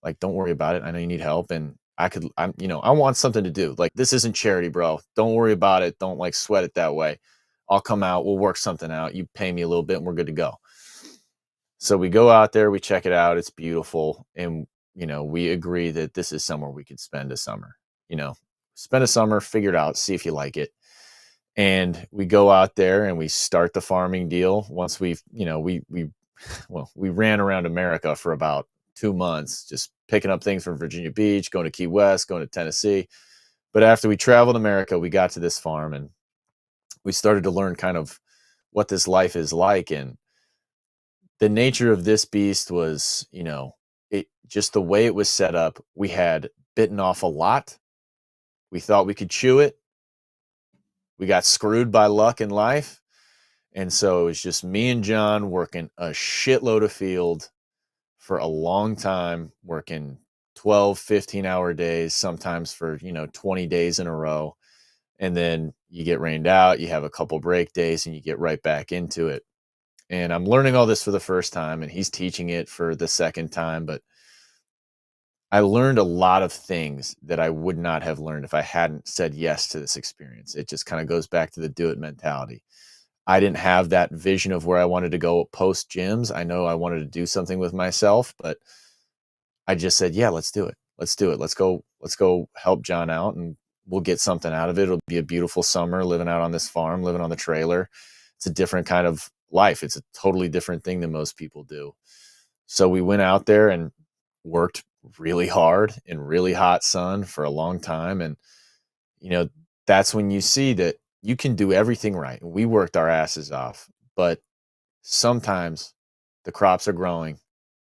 like don't worry about it. I know you need help, and you know, I want something to do. Like this isn't charity, bro. Don't worry about it. Don't like sweat it that way. I'll come out. We'll work something out. You pay me a little bit, and we're good to go." So we go out there, we check it out. It's beautiful, and you know, we agree that this is somewhere we could spend a summer. You know, spend a summer, figure it out, see if you like it. And we go out there and we start the farming deal. Once we've, you know, we ran around America for about 2 months, just picking up things from Virginia Beach, going to Key West, going to Tennessee. But after we traveled America, we got to this farm and we started to learn kind of what this life is like. And the nature of this beast was, you know, it just the way it was set up. We had bitten off a lot. We thought we could chew it. We got screwed by luck in life. And so it was just me and John working a shitload of field for a long time, working 12, 15-hour days, sometimes for, you know, 20 days in a row. And then you get rained out, you have a couple break days, and you get right back into it. And I'm learning all this for the first time, and he's teaching it for the second time. But I learned a lot of things that I would not have learned if I hadn't said yes to this experience. It just kind of goes back to the do it mentality. I didn't have that vision of where I wanted to go post gyms. I know I wanted to do something with myself, but I just said, yeah, let's do it. Let's do it. Let's go help John out and we'll get something out of it. It'll be a beautiful summer living out on this farm, living on the trailer. It's a different kind of life. It's a totally different thing than most people do. So we went out there and worked really hard in really hot sun for a long time. And, you know, that's when you see that you can do everything right. We worked our asses off, but sometimes the crops are growing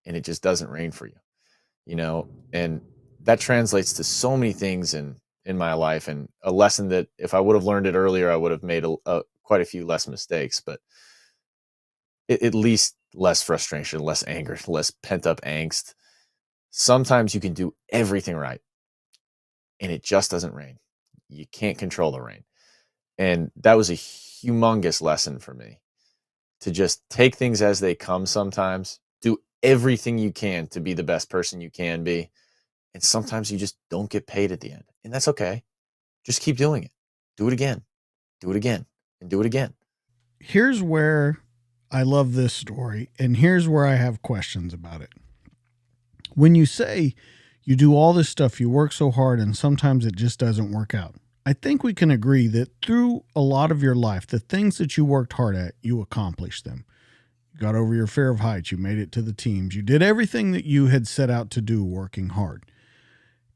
and it just doesn't rain for you, you know, and that translates to so many things in my life, and a lesson that if I would have learned it earlier, I would have made quite a few less mistakes, but at least less frustration, less anger, less pent up angst. Sometimes you can do everything right and it just doesn't rain. You can't control the rain. And that was a humongous lesson for me, to just take things as they come sometimes, do everything you can to be the best person you can be. And sometimes you just don't get paid at the end. And that's okay. Just keep doing it. Do it again. Do it again. And do it again. Here's where I love this story, and here's where I have questions about it. When you say you do all this stuff, you work so hard, and sometimes it just doesn't work out, I think we can agree that through a lot of your life, the things that you worked hard at, you accomplished them. You got over your fear of heights. You made it to the teams. You did everything that you had set out to do working hard.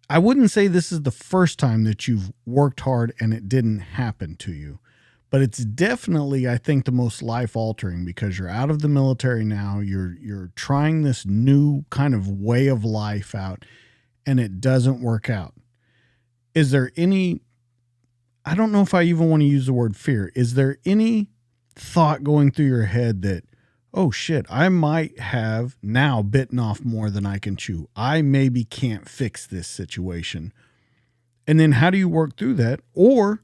I wouldn't say this is the first time that you've worked hard and it didn't happen to you, but it's definitely, I think, the most life altering, because you're out of the military now. You're trying this new kind of way of life out and it doesn't work out. Is there any, I don't know if I even want to use the word fear. Is there any thought going through your head that, oh shit, I might have now bitten off more than I can chew. I maybe can't fix this situation. And then how do you work through that? Or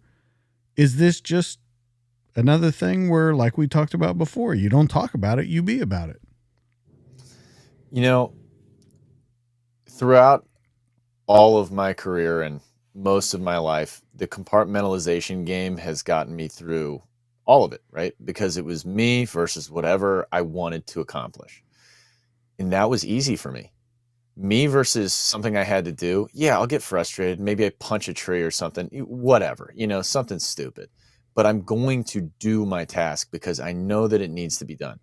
is this just another thing where, like we talked about before, you don't talk about it, you be about it? You know, throughout all of my career and most of my life, the compartmentalization game has gotten me through all of it, right? Because it was me versus whatever I wanted to accomplish. And that was easy for me. Me versus something I had to do, yeah, I'll get frustrated. Maybe I punch a tree or something, whatever, something stupid. But I'm going to do my task because I know that it needs to be done.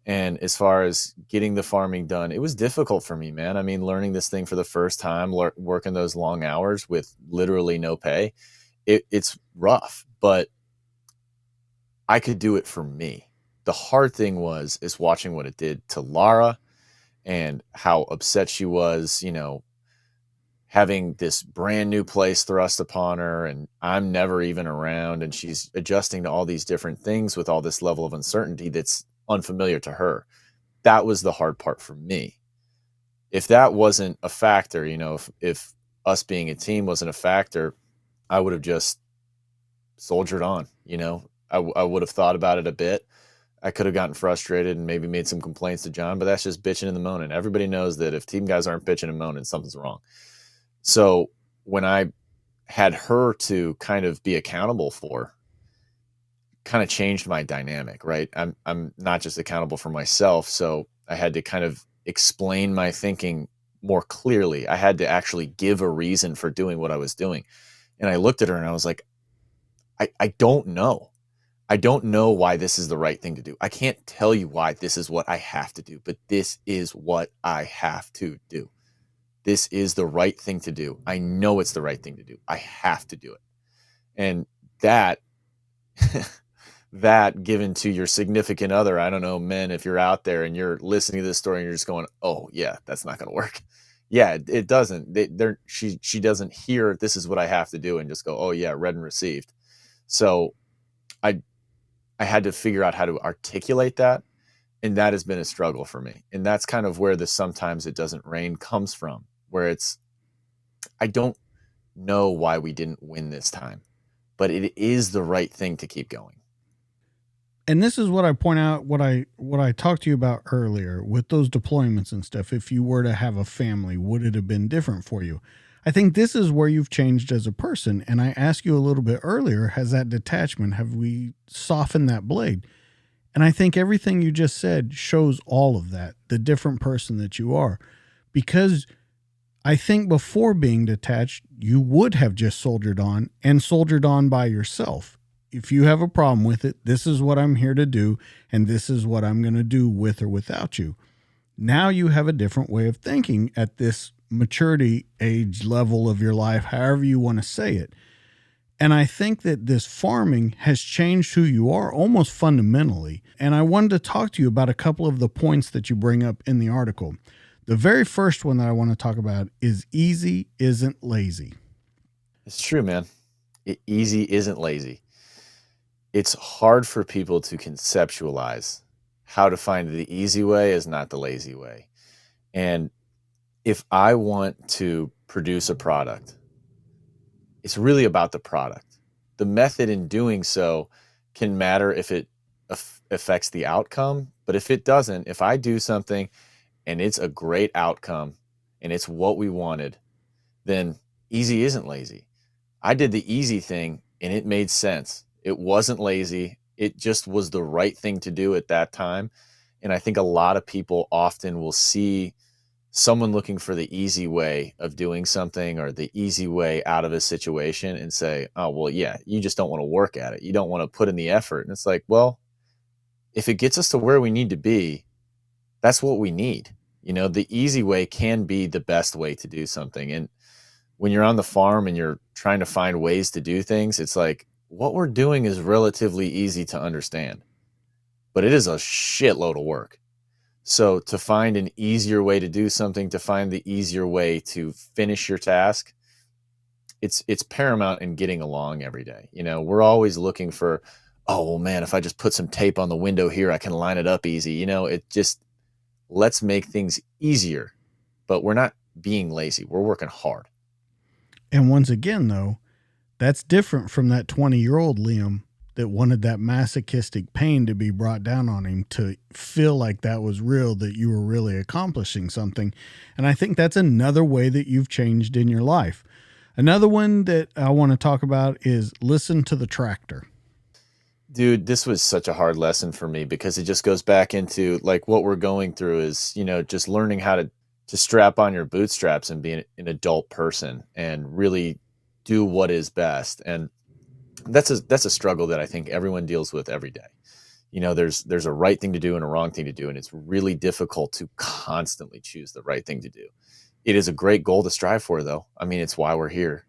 And as far as getting the farming done, it was difficult for me, man. I mean, learning this thing for the first time, working those long hours with literally no pay, it's rough, but I could do it for me. The hard thing is watching what it did to Lara and how upset she was, having this brand new place thrust upon her, and I'm never even around, and she's adjusting to all these different things with all this level of uncertainty that's unfamiliar to her. That was the hard part for me. If that wasn't a factor, if us being a team wasn't a factor, I would have just soldiered on. I would have thought about it a bit. I could have gotten frustrated and maybe made some complaints to John, but that's just bitching and moaning. Everybody knows that if team guys aren't bitching and moaning, something's wrong. So when I had her to kind of be accountable for, kind of changed my dynamic, right? I'm not just accountable for myself, so I had to kind of explain my thinking more clearly. I had to actually give a reason for doing what I was doing. And I looked at her and I was like, I don't know. I don't know why this is the right thing to do. I can't tell you why this is what I have to do, but this is what I have to do. This is the right thing to do. I know it's the right thing to do. I have to do it. And that that given to your significant other, I don't know, men, if you're out there and you're listening to this story and you're just going, oh yeah, that's not going to work. Yeah, it doesn't. She doesn't hear this is what I have to do and just go, oh yeah, read and received. So I had to figure out how to articulate that. And that has been a struggle for me. And that's kind of where the sometimes it doesn't rain comes from, where it's, I don't know why we didn't win this time, but it is the right thing to keep going. And this is what I point out, what I talked to you about earlier with those deployments and stuff. If you were to have a family, would it have been different for you? I think this is where you've changed as a person. And I asked you a little bit earlier, has that detachment, have we softened that blade? And I think everything you just said shows all of that, the different person that you are. Because I think before being detached, you would have just soldiered on and soldiered on by yourself. If you have a problem with it, this is what I'm here to do, and this is what I'm going to do with or without you. Now you have a different way of thinking at this maturity age level of your life, however you want to say it. And I think that this farming has changed who you are almost fundamentally. And I wanted to talk to you about a couple of the points that you bring up in the article. The very first one that I want to talk about is easy isn't lazy. It's true, man. Easy isn't lazy. It's hard for people to conceptualize how to find the easy way is not the lazy way. And if I want to produce a product, it's really about the product. The method in doing so can matter if it affects the outcome, but if it doesn't, if I do something and it's a great outcome and it's what we wanted, then easy isn't lazy. I did the easy thing and it made sense. It wasn't lazy. It just was the right thing to do at that time. And I think a lot of people often will see someone looking for the easy way of doing something or the easy way out of a situation and say, oh, well, yeah, you just don't want to work at it. You don't want to put in the effort. And it's like, well, if it gets us to where we need to be, that's what we need. The easy way can be the best way to do something. And when you're on the farm and you're trying to find ways to do things, it's like what we're doing is relatively easy to understand, but it is a shitload of work. So to find an easier way to do something, to find the easier way to finish your task, it's paramount in getting along every day. We're always looking for, oh, well, man, if I just put some tape on the window here, I can line it up easy. It just, let's make things easier, but we're not being lazy. We're working hard. And once again, though, that's different from that 20-year-old Liam that wanted that masochistic pain to be brought down on him to feel like that was real, that you were really accomplishing something. And I think that's another way that you've changed in your life. Another one that I want to talk about is listen to the tractor. Dude, this was such a hard lesson for me because it just goes back into like what we're going through is, just learning how to to strap on your bootstraps and be an adult person and really do what is best. And that's a struggle that I think everyone deals with every day. There's a right thing to do and a wrong thing to do, and it's really difficult to constantly choose the right thing to do. It is a great goal to strive for, though. I mean, it's why we're here.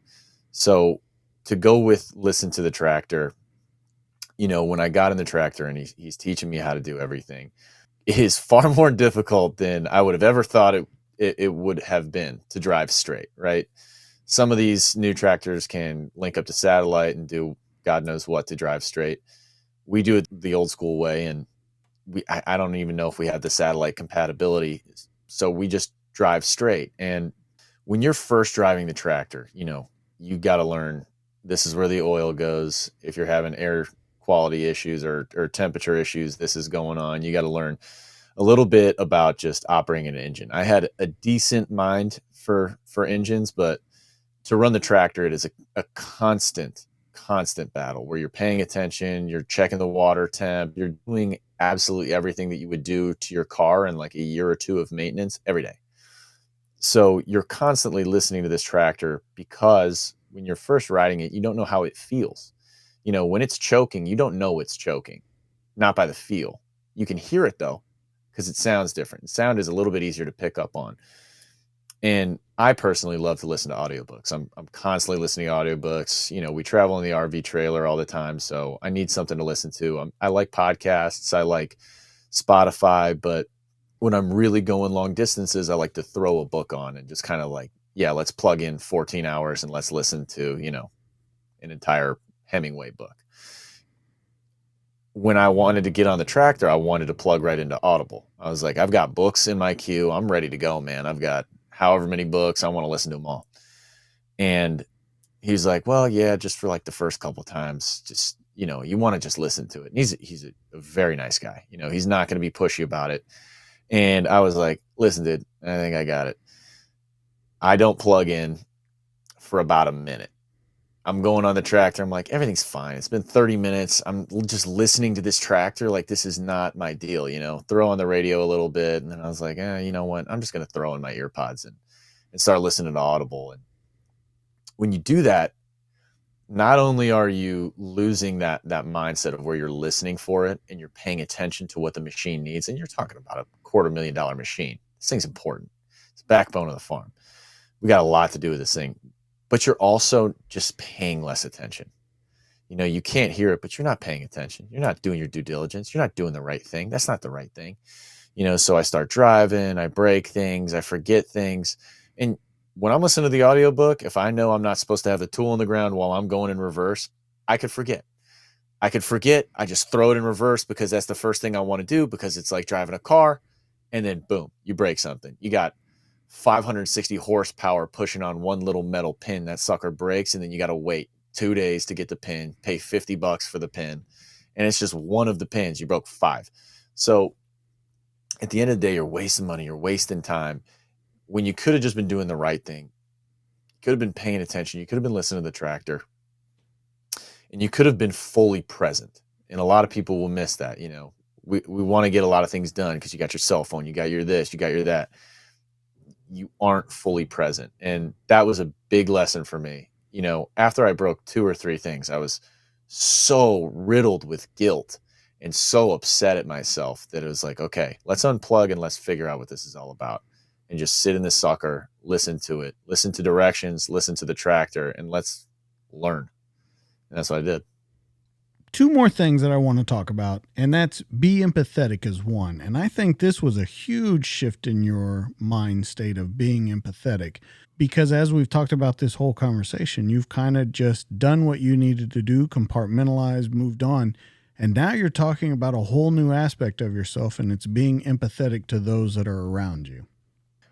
So to go with listen to the tractor, when I got in the tractor and he's teaching me how to do everything, it is far more difficult than I would have ever thought it would have been to drive straight, right? Some of these new tractors can link up to satellite and do God knows what to drive straight. We do it the old school way, and I don't even know if we have the satellite compatibility. So we just drive straight. And when you're first driving the tractor, you got to learn this is where the oil goes. If you're having air quality issues or temperature issues, this is going on. You got to learn a little bit about just operating an engine. I had a decent mind for engines, but to run the tractor, it is a constant battle where you're paying attention, you're checking the water temp, you're doing absolutely everything that you would do to your car in like a year or two of maintenance every day. So you're constantly listening to this tractor because when you're first riding it, you don't know how it feels. When it's choking, you don't know it's choking, not by the feel. You can hear it though, because it sounds different. Sound is a little bit easier to pick up on. And I personally love to listen to audiobooks. I'm constantly listening to audiobooks. We travel in the RV trailer all the time, so I need something to listen to. I like podcasts. I like Spotify, but when I'm really going long distances, I like to throw a book on and just kind of like, yeah, let's plug in 14 hours and let's listen to, an entire Hemingway book. When I wanted to get on the tractor, I wanted to plug right into Audible. I was like, I've got books in my queue. I'm ready to go, man. I've got however many books. I want to listen to them all. And he's like, well, yeah, just for like the first couple times, just, you want to just listen to it. And he's a very nice guy. He's not going to be pushy about it. And I was like, listen, dude, I think I got it. I don't plug in for about a minute. I'm going on the tractor. I'm like, everything's fine. It's been 30 minutes. I'm just listening to this tractor. Like, this is not my deal, throw on the radio a little bit. And then I was like, you know what? I'm just going to throw in my ear pods and start listening to Audible. And when you do that, not only are you losing that mindset of where you're listening for it and you're paying attention to what the machine needs. And you're talking about a $250,000 machine. This thing's important. It's the backbone of the farm. We got a lot to do with this thing. But you're also just paying less attention. You can't hear it, but you're not paying attention. You're not doing your due diligence. You're not doing the right thing. That's not the right thing. So I start driving, I break things, I forget things. And when I'm listening to the audiobook, if I know I'm not supposed to have the tool in the ground while I'm going in reverse, I could forget. I just throw it in reverse because that's the first thing I want to do, because it's like driving a car, and then boom, you break something. You got 560 horsepower pushing on one little metal pin. That sucker breaks, and then you got to wait 2 days to get the pin, pay $50 for the pin. And it's just one of the pins. You broke 5. So at the end of the day, you're wasting money, you're wasting time when you could have just been doing the right thing. You could have been paying attention. You could have been listening to the tractor, and you could have been fully present. And a lot of people will miss that. We want to get a lot of things done because you got your cell phone, you got your this, you got your that. You aren't fully present. And that was a big lesson for me. After I broke 2 or 3 things, I was so riddled with guilt and so upset at myself that it was like, okay, let's unplug and let's figure out what this is all about. And just sit in this sucker, listen to it, listen to directions, listen to the tractor, and let's learn. And that's what I did. 2 more things that I want to talk about, and that's be empathetic is one. And I think this was a huge shift in your mind state of being empathetic, because as we've talked about this whole conversation, you've kind of just done what you needed to do, compartmentalized, moved on. And now you're talking about a whole new aspect of yourself, and it's being empathetic to those that are around you.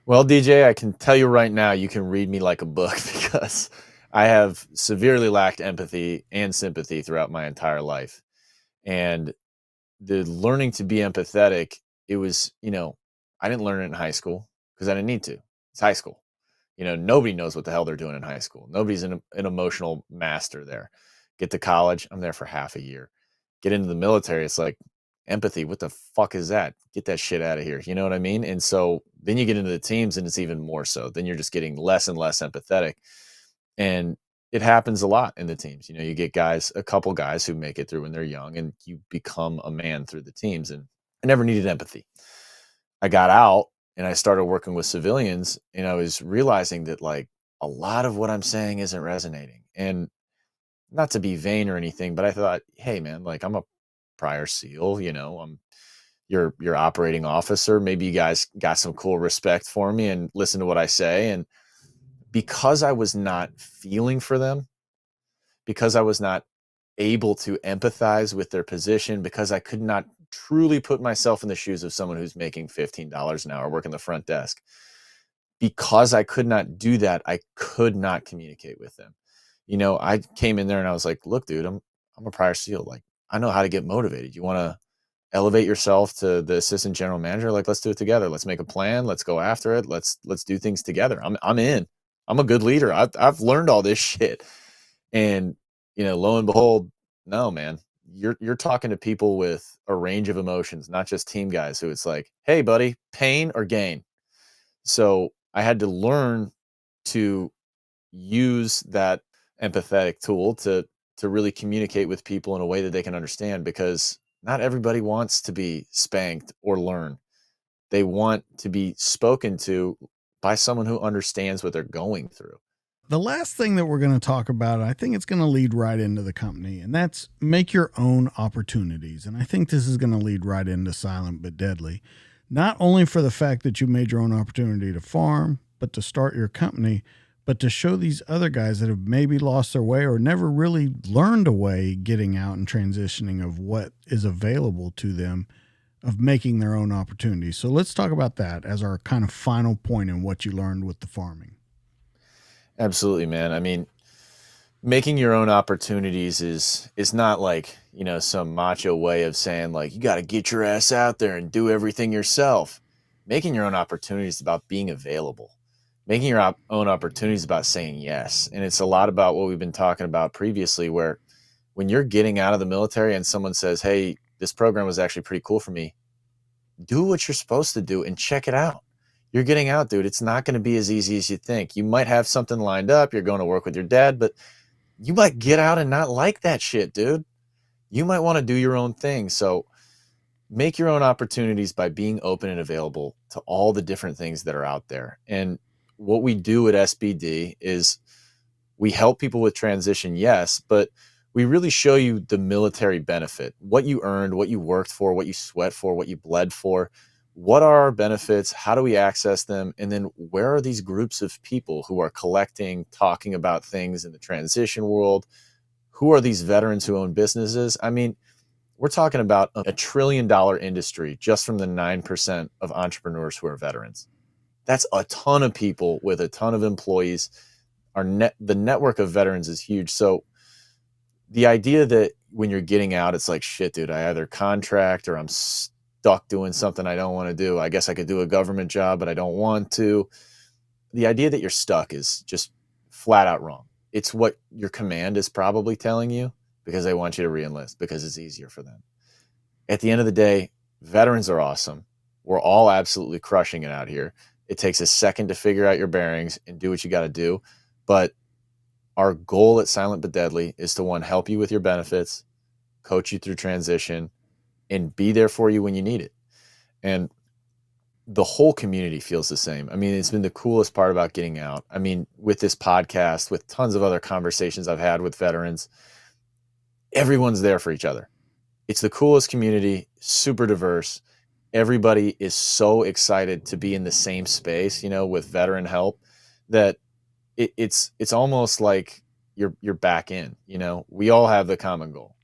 Well, DJ, I can tell you right now, you can read me like a book because I have severely lacked empathy and sympathy throughout my entire life. And the learning to be empathetic, it was, I didn't learn it in high school because I didn't need to. It's high school. Nobody knows what the hell they're doing in high school. Nobody's an emotional master there. Get to college, I'm there for half a year. Get into the military, it's like, empathy, what the fuck is that? Get that shit out of here. You know what I mean? And so Then you get into the teams and it's even more so. Then you're just getting less and less empathetic. And it happens a lot in the teams. You get a couple guys who make it through when they're young, and you become a man through the teams. And I never needed empathy. I got out and I started working with civilians, and I was realizing that like a lot of what I'm saying isn't resonating. And not to be vain or anything, but I thought, hey man, like I'm a prior SEAL, I'm your operating officer. Maybe you guys got some cool respect for me and listen to what I say. And because I was not feeling for them, because I was not able to empathize with their position, because I could not truly put myself in the shoes of someone who's making $15 an hour working the front desk, because I could not do that, I could not communicate with them. I came in there and I was like, look, dude, I'm a prior SEAL. Like, I know how to get motivated. You want to elevate yourself to the assistant general manager? Like, let's do it together. Let's make a plan. Let's go after it. Let's do things together. I'm in. I'm a good leader. I've learned all this shit. And, lo and behold, no, man, you're talking to people with a range of emotions, not just team guys who it's like, hey buddy, pain or gain. So I had to learn to use that empathetic tool to really communicate with people in a way that they can understand, because not everybody wants to be spanked or learn. They want to be spoken to by someone who understands what they're going through. The last thing that we're going to talk about, I think it's going to lead right into the company, and that's make your own opportunities. And I think this is going to lead right into Silent but Deadly, not only for the fact that you made your own opportunity to farm, but to start your company, but to show these other guys that have maybe lost their way or never really learned a way getting out and transitioning of what is available to them, of making their own opportunities. So let's talk about that as our kind of final point in what you learned with the farming. Absolutely, man. I mean, making your own opportunities is not like, some macho way of saying like, you got to get your ass out there and do everything yourself. Making your own opportunities is about being available. Making your own opportunities is about saying yes. And it's a lot about what we've been talking about previously, where when you're getting out of the military and someone says, hey, this program was actually pretty cool for me, do what you're supposed to do and check it out. You're getting out, dude. It's not going to be as easy as you think. You might have something lined up. You're going to work with your dad, but you might get out and not like that shit, dude. You might want to do your own thing. So make your own opportunities by being open and available to all the different things that are out there. And what we do at SBD is we help people with transition, yes, but we really show you the military benefit, what you earned, what you worked for, what you sweat for, what you bled for. What are our benefits? How do we access them? And then where are these groups of people who are collecting, talking about things in the transition world? Who are these veterans who own businesses? I mean, we're talking about a $1 trillion industry just from the 9% of entrepreneurs who are veterans. That's a ton of people with a ton of employees. The network of veterans is huge. So the idea that when you're getting out, it's like, shit, dude, I either contract or I'm stuck doing something I don't want to do. I guess I could do a government job, but I don't want to. The idea that you're stuck is just flat out wrong. It's what your command is probably telling you, because they want you to re-enlist because it's easier for them. At the end of the day, veterans are awesome. We're all absolutely crushing it out here. It takes a second to figure out your bearings and do what you got to do. But our goal at Silent but Deadly is to, one, help you with your benefits, coach you through transition, and be there for you when you need it. And the whole community feels the same. I mean, it's been the coolest part about getting out. I mean, with this podcast, with tons of other conversations I've had with veterans, everyone's there for each other. It's the coolest community, super diverse. Everybody is so excited to be in the same space, with veteran help, that it's almost like you're back in. We all have the common goal.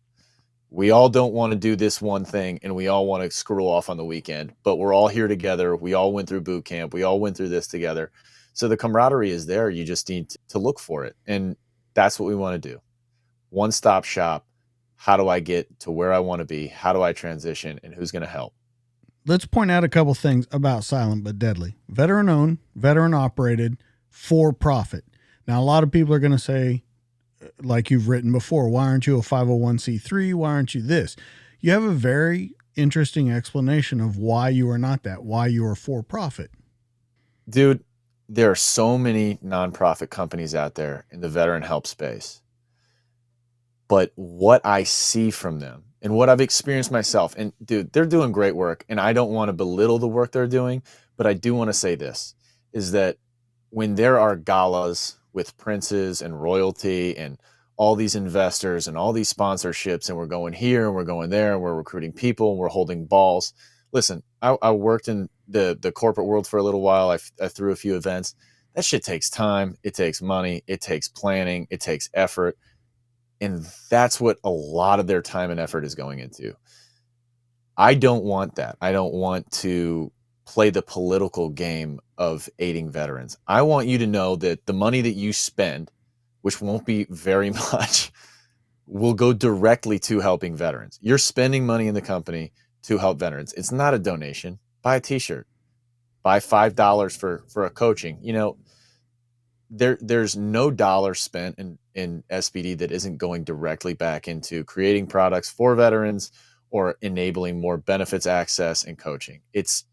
We all don't want to do this one thing, and we all want to screw off on the weekend, but we're all here together. We all went through boot camp. We all went through this together. So the camaraderie is there. You just need to look for it. And that's what we want to do. One-stop shop. How do I get to where I want to be? How do I transition? And who's going to help? Let's point out a couple things about Silent but Deadly. Veteran owned, veteran operated, for profit. Now, a lot of people are going to say, like you've written before, why aren't you a 501c3? Why aren't you this? You have a very interesting explanation of why you are not that, why you are for profit. Dude, there are so many nonprofit companies out there in the veteran help space. But what I see from them and what I've experienced myself, and dude, they're doing great work. And I don't want to belittle the work they're doing, but I do want to say this is that when there are galas with princes and royalty and all these investors and all these sponsorships, and we're going here and we're going there and we're recruiting people and we're holding balls. Listen, I worked in the corporate world for a little while. I threw a few events. That shit takes time. It takes money. It takes planning. It takes effort. And that's what a lot of their time and effort is going into. I don't want that. I don't want to play the political game of aiding veterans. I want you to know that the money that you spend, which won't be very much, will go directly to helping veterans. You're spending money in the company to help veterans. It's not a donation. Buy a t-shirt. Buy $5 for a coaching. You know, there's no dollar spent in SPD that isn't going directly back into creating products for veterans or enabling more benefits access and coaching. It's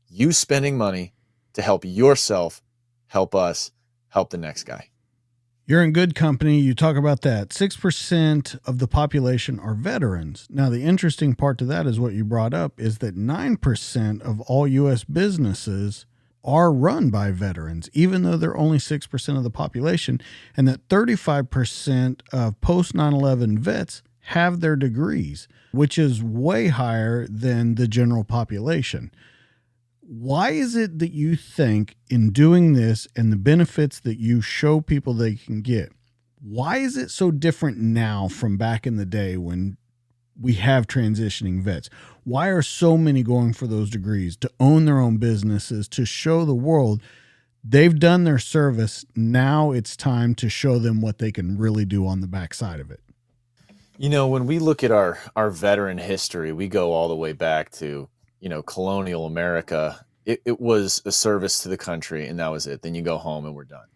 you spending money to help yourself, help us, help the next guy. You're in good company. You talk about that. 6% of the population are veterans. Now, the interesting part to that is what you brought up is that 9% of all U.S. businesses are run by veterans, even though they're only 6% of the population, and that 35% of post 9/11 vets have their degrees, which is way higher than the general population. Why is it that you think in doing this and the benefits that you show people they can get, why is it so different now from back in the day when we have transitioning vets? Why are so many going for those degrees to own their own businesses, to show the world they've done their service? Now it's time to show them what they can really do on the backside of it. You know, when we look at our veteran history, we go all the way back to, colonial America. It was a service to the country, and that was it. Then you go home and we're done.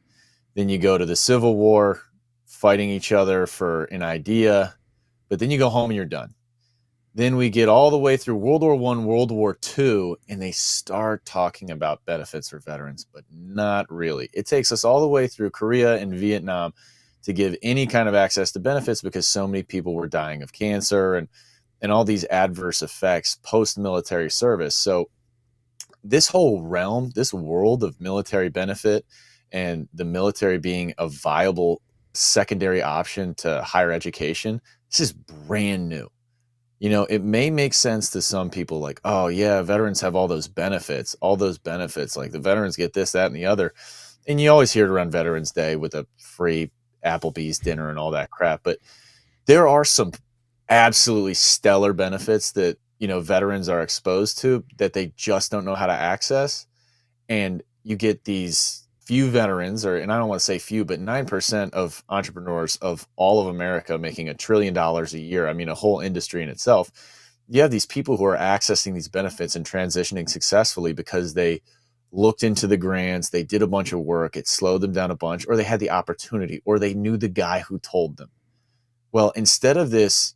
Then you go to the Civil War, fighting each other for an idea, but then you go home and you're done. Then we get all the way through World War I, World War II, and they start talking about benefits for veterans, but not really. It takes us all the way through Korea and Vietnam to give any kind of access to benefits because so many people were dying of cancer and all these adverse effects post-military service. So this whole realm, this world of military benefit and the military being a viable secondary option to higher education, this is brand new. It may make sense to some people like, oh, yeah, veterans have all those benefits, like the veterans get this, that, and the other. And you always hear it around Veterans Day with a free Applebee's dinner and all that crap. But there are some absolutely stellar benefits that, veterans are exposed to that they just don't know how to access. And you get these few veterans, and I don't want to say few, but 9% of entrepreneurs of all of America making $1 trillion a year. I mean, a whole industry in itself. You have these people who are accessing these benefits and transitioning successfully because they looked into the grants, they did a bunch of work, it slowed them down a bunch, or they had the opportunity, or they knew the guy who told them. Well, instead of this,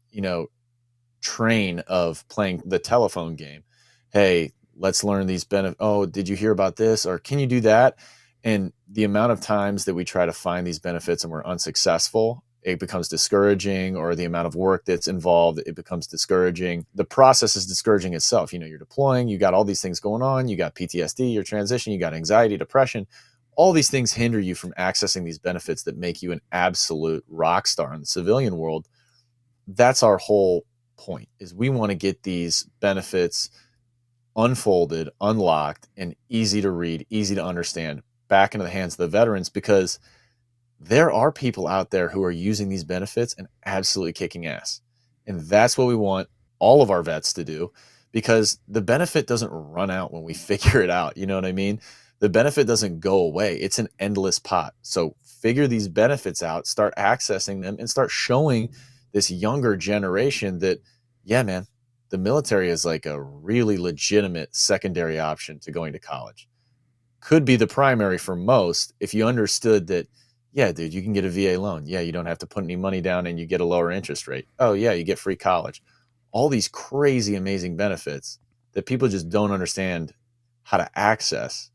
train of playing the telephone game, hey, let's learn these benefits. Oh, did you hear about this? Or can you do that? And the amount of times that we try to find these benefits and we're unsuccessful, it becomes discouraging, or the amount of work that's involved, it becomes discouraging. The process is discouraging itself. You're deploying, you got all these things going on, you got PTSD, your transition, you got anxiety, depression. All these things hinder you from accessing these benefits that make you an absolute rock star in the civilian world. That's our whole point, is we want to get these benefits unfolded, unlocked, and easy to read, easy to understand back into the hands of the veterans, because there are people out there who are using these benefits and absolutely kicking ass. And that's what we want all of our vets to do, because the benefit doesn't run out when we figure it out. You know what I mean? The benefit doesn't go away. It's an endless pot. So figure these benefits out, start accessing them, and start showing this younger generation that, yeah, man, the military is like a really legitimate secondary option to going to college. Could be the primary for most if you understood that, yeah, dude, you can get a VA loan. Yeah, you don't have to put any money down and you get a lower interest rate. Oh, yeah, you get free college. All these crazy, amazing benefits that people just don't understand how to access.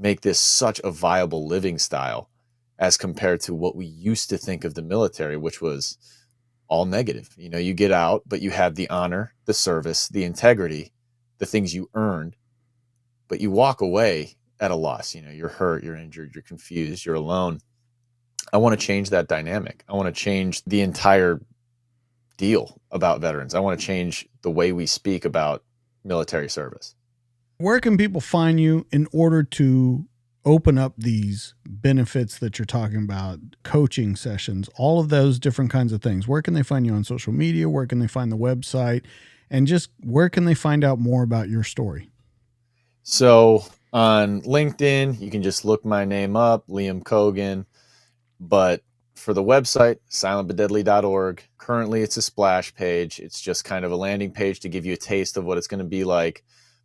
make this such a viable living style as compared to what we used to think of the military, which was all negative. You know, you get out, but you have the honor, the service, the integrity, the things you earned, but you walk away at a loss. You know, you're hurt, you're injured, you're confused, you're alone. I want to change that dynamic. I want to change the entire deal about veterans. I want to change the way we speak about military service. Where can people find you in order to open up these benefits that you're talking about, coaching sessions, all of those different kinds of things? Where can they find you on social media? Where can they find the website? And just where can they find out more about your story? So on LinkedIn, you can just look my name up, Liam Cogan. But for the website, silentbutdeadly.org, currently it's a splash page. It's just kind of a landing page to give you a taste of what it's going to be like.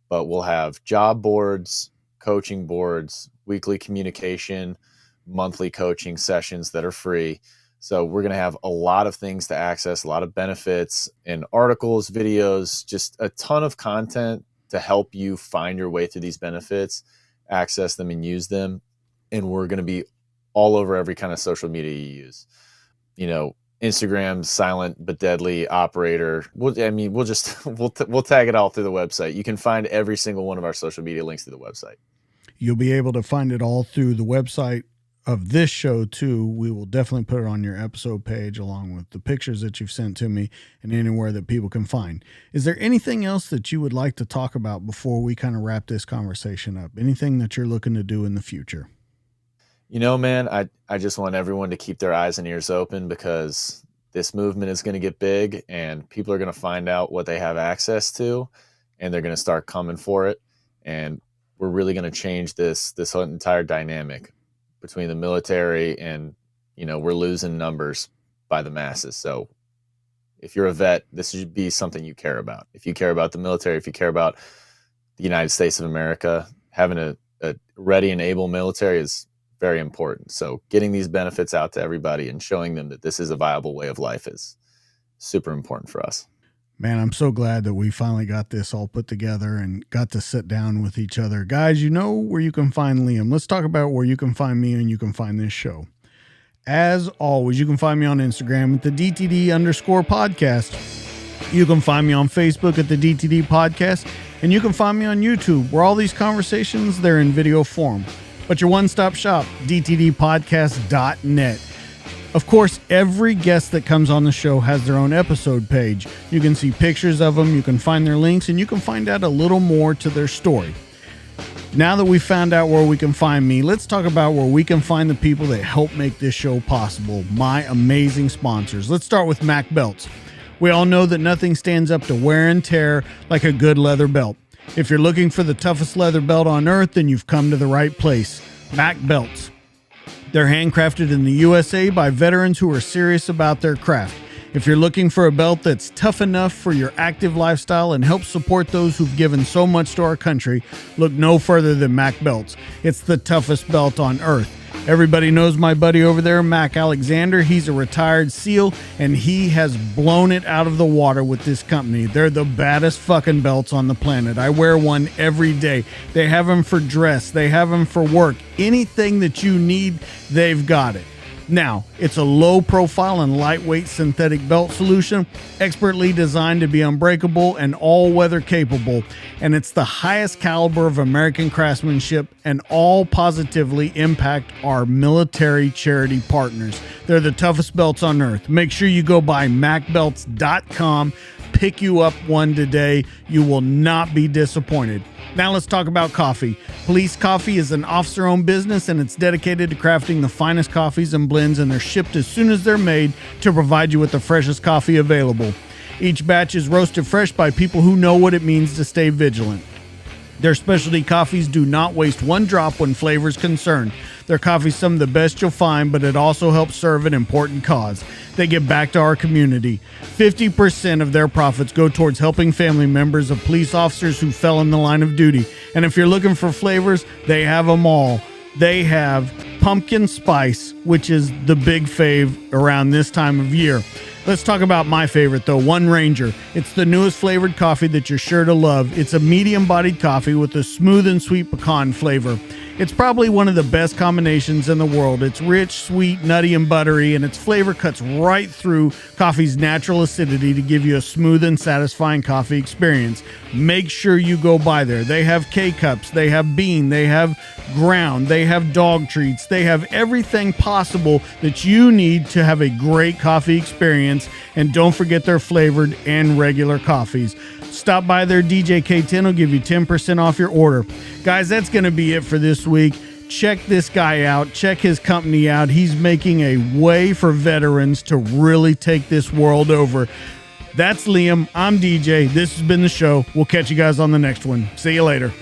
But we'll have job boards, coaching boards, weekly communication, monthly coaching sessions that are free. So we're going to have a lot of things to access, a lot of benefits and articles, videos, just a ton of content to help you find your way through these benefits, access them and use them. And we're going to be all over every kind of social media you use. You know, Instagram, silent but deadly operator. We'll tag it all through the website. You can find every single one of our social media links through the website. You'll be able to find it all through the website of this show too. We will definitely put it on your episode page along with the pictures that you've sent to me and anywhere that people can find. Is there anything else that you would like to talk about before we kind of wrap this conversation up? Anything that you're looking to do in the future? You know, man, I just want everyone to keep their eyes and ears open because this movement is going to get big and people are going to find out what they have access to and they're going to start coming for it. And we're really going to change this whole entire dynamic between the military and, you know, we're losing numbers by the masses. So if you're a vet, this should be something you care about. If you care about the military, if you care about the United States of America, having a ready and able military is very important. So getting these benefits out to everybody and showing them that this is a viable way of life is super important for us. Man, I'm so glad that we finally got this all put together and got to sit down with each other. Guys, you know where you can find Liam. Let's talk about where you can find me and you can find this show. As always, you can find me on Instagram at the DTD_podcast. You can find me on Facebook at the DTD podcast, and you can find me on YouTube where all these conversations, they're in video form. But your one-stop shop, dtdpodcast.net. Of course, every guest that comes on the show has their own episode page. You can see pictures of them, you can find their links, and you can find out a little more to their story. Now that we've found out where we can find me, let's talk about where we can find the people that help make this show possible, my amazing sponsors. Let's start with Mac Belts. We all know that nothing stands up to wear and tear like a good leather belt. If you're looking for the toughest leather belt on earth, then you've come to the right place. Mac Belts. They're handcrafted in the USA by veterans who are serious about their craft. If you're looking for a belt that's tough enough for your active lifestyle and helps support those who've given so much to our country, look no further than Mac Belts. It's the toughest belt on earth. Everybody knows my buddy over there, Mac Alexander. He's a retired SEAL, and he has blown it out of the water with this company. They're the baddest fucking belts on the planet. I wear one every day. They have them for dress. They have them for work. Anything that you need, they've got it. Now, it's a low-profile and lightweight synthetic belt solution, expertly designed to be unbreakable and all-weather capable, and it's the highest caliber of American craftsmanship and all positively impact our military charity partners. They're the toughest belts on earth. Make sure you go by macbelts.com. Pick you up one today. You will not be disappointed. Now let's talk about coffee. Police Coffee is an officer-owned business, and it's dedicated to crafting the finest coffees and blends, and they're shipped as soon as they're made to provide you with the freshest coffee available. Each batch is roasted fresh by people who know what it means to stay vigilant. Their specialty coffees do not waste one drop when flavor is concerned. Their coffee is some of the best you'll find, but it also helps serve an important cause. They give back to our community. 50% of their profits go towards helping family members of police officers who fell in the line of duty. And if you're looking for flavors, they have them all. They have pumpkin spice, which is the big fave around this time of year. Let's talk about my favorite, though, One Ranger. It's the newest flavored coffee that you're sure to love. It's a medium-bodied coffee with a smooth and sweet pecan flavor. It's probably one of the best combinations in the world. It's rich, sweet, nutty, and buttery, and its flavor cuts right through coffee's natural acidity to give you a smooth and satisfying coffee experience. Make sure you go by there. They have K-Cups, they have bean, they have ground, they have dog treats, they have everything possible that you need to have a great coffee experience. And don't forget their flavored and regular coffees. Stop by their DJ K10 will give you 10% off your order. Guys, that's going to be it for this week. Check this guy out. Check his company out. He's making a way for veterans to really take this world over. That's Liam. I'm DJ. This has been the show. We'll catch you guys on the next one. See you later.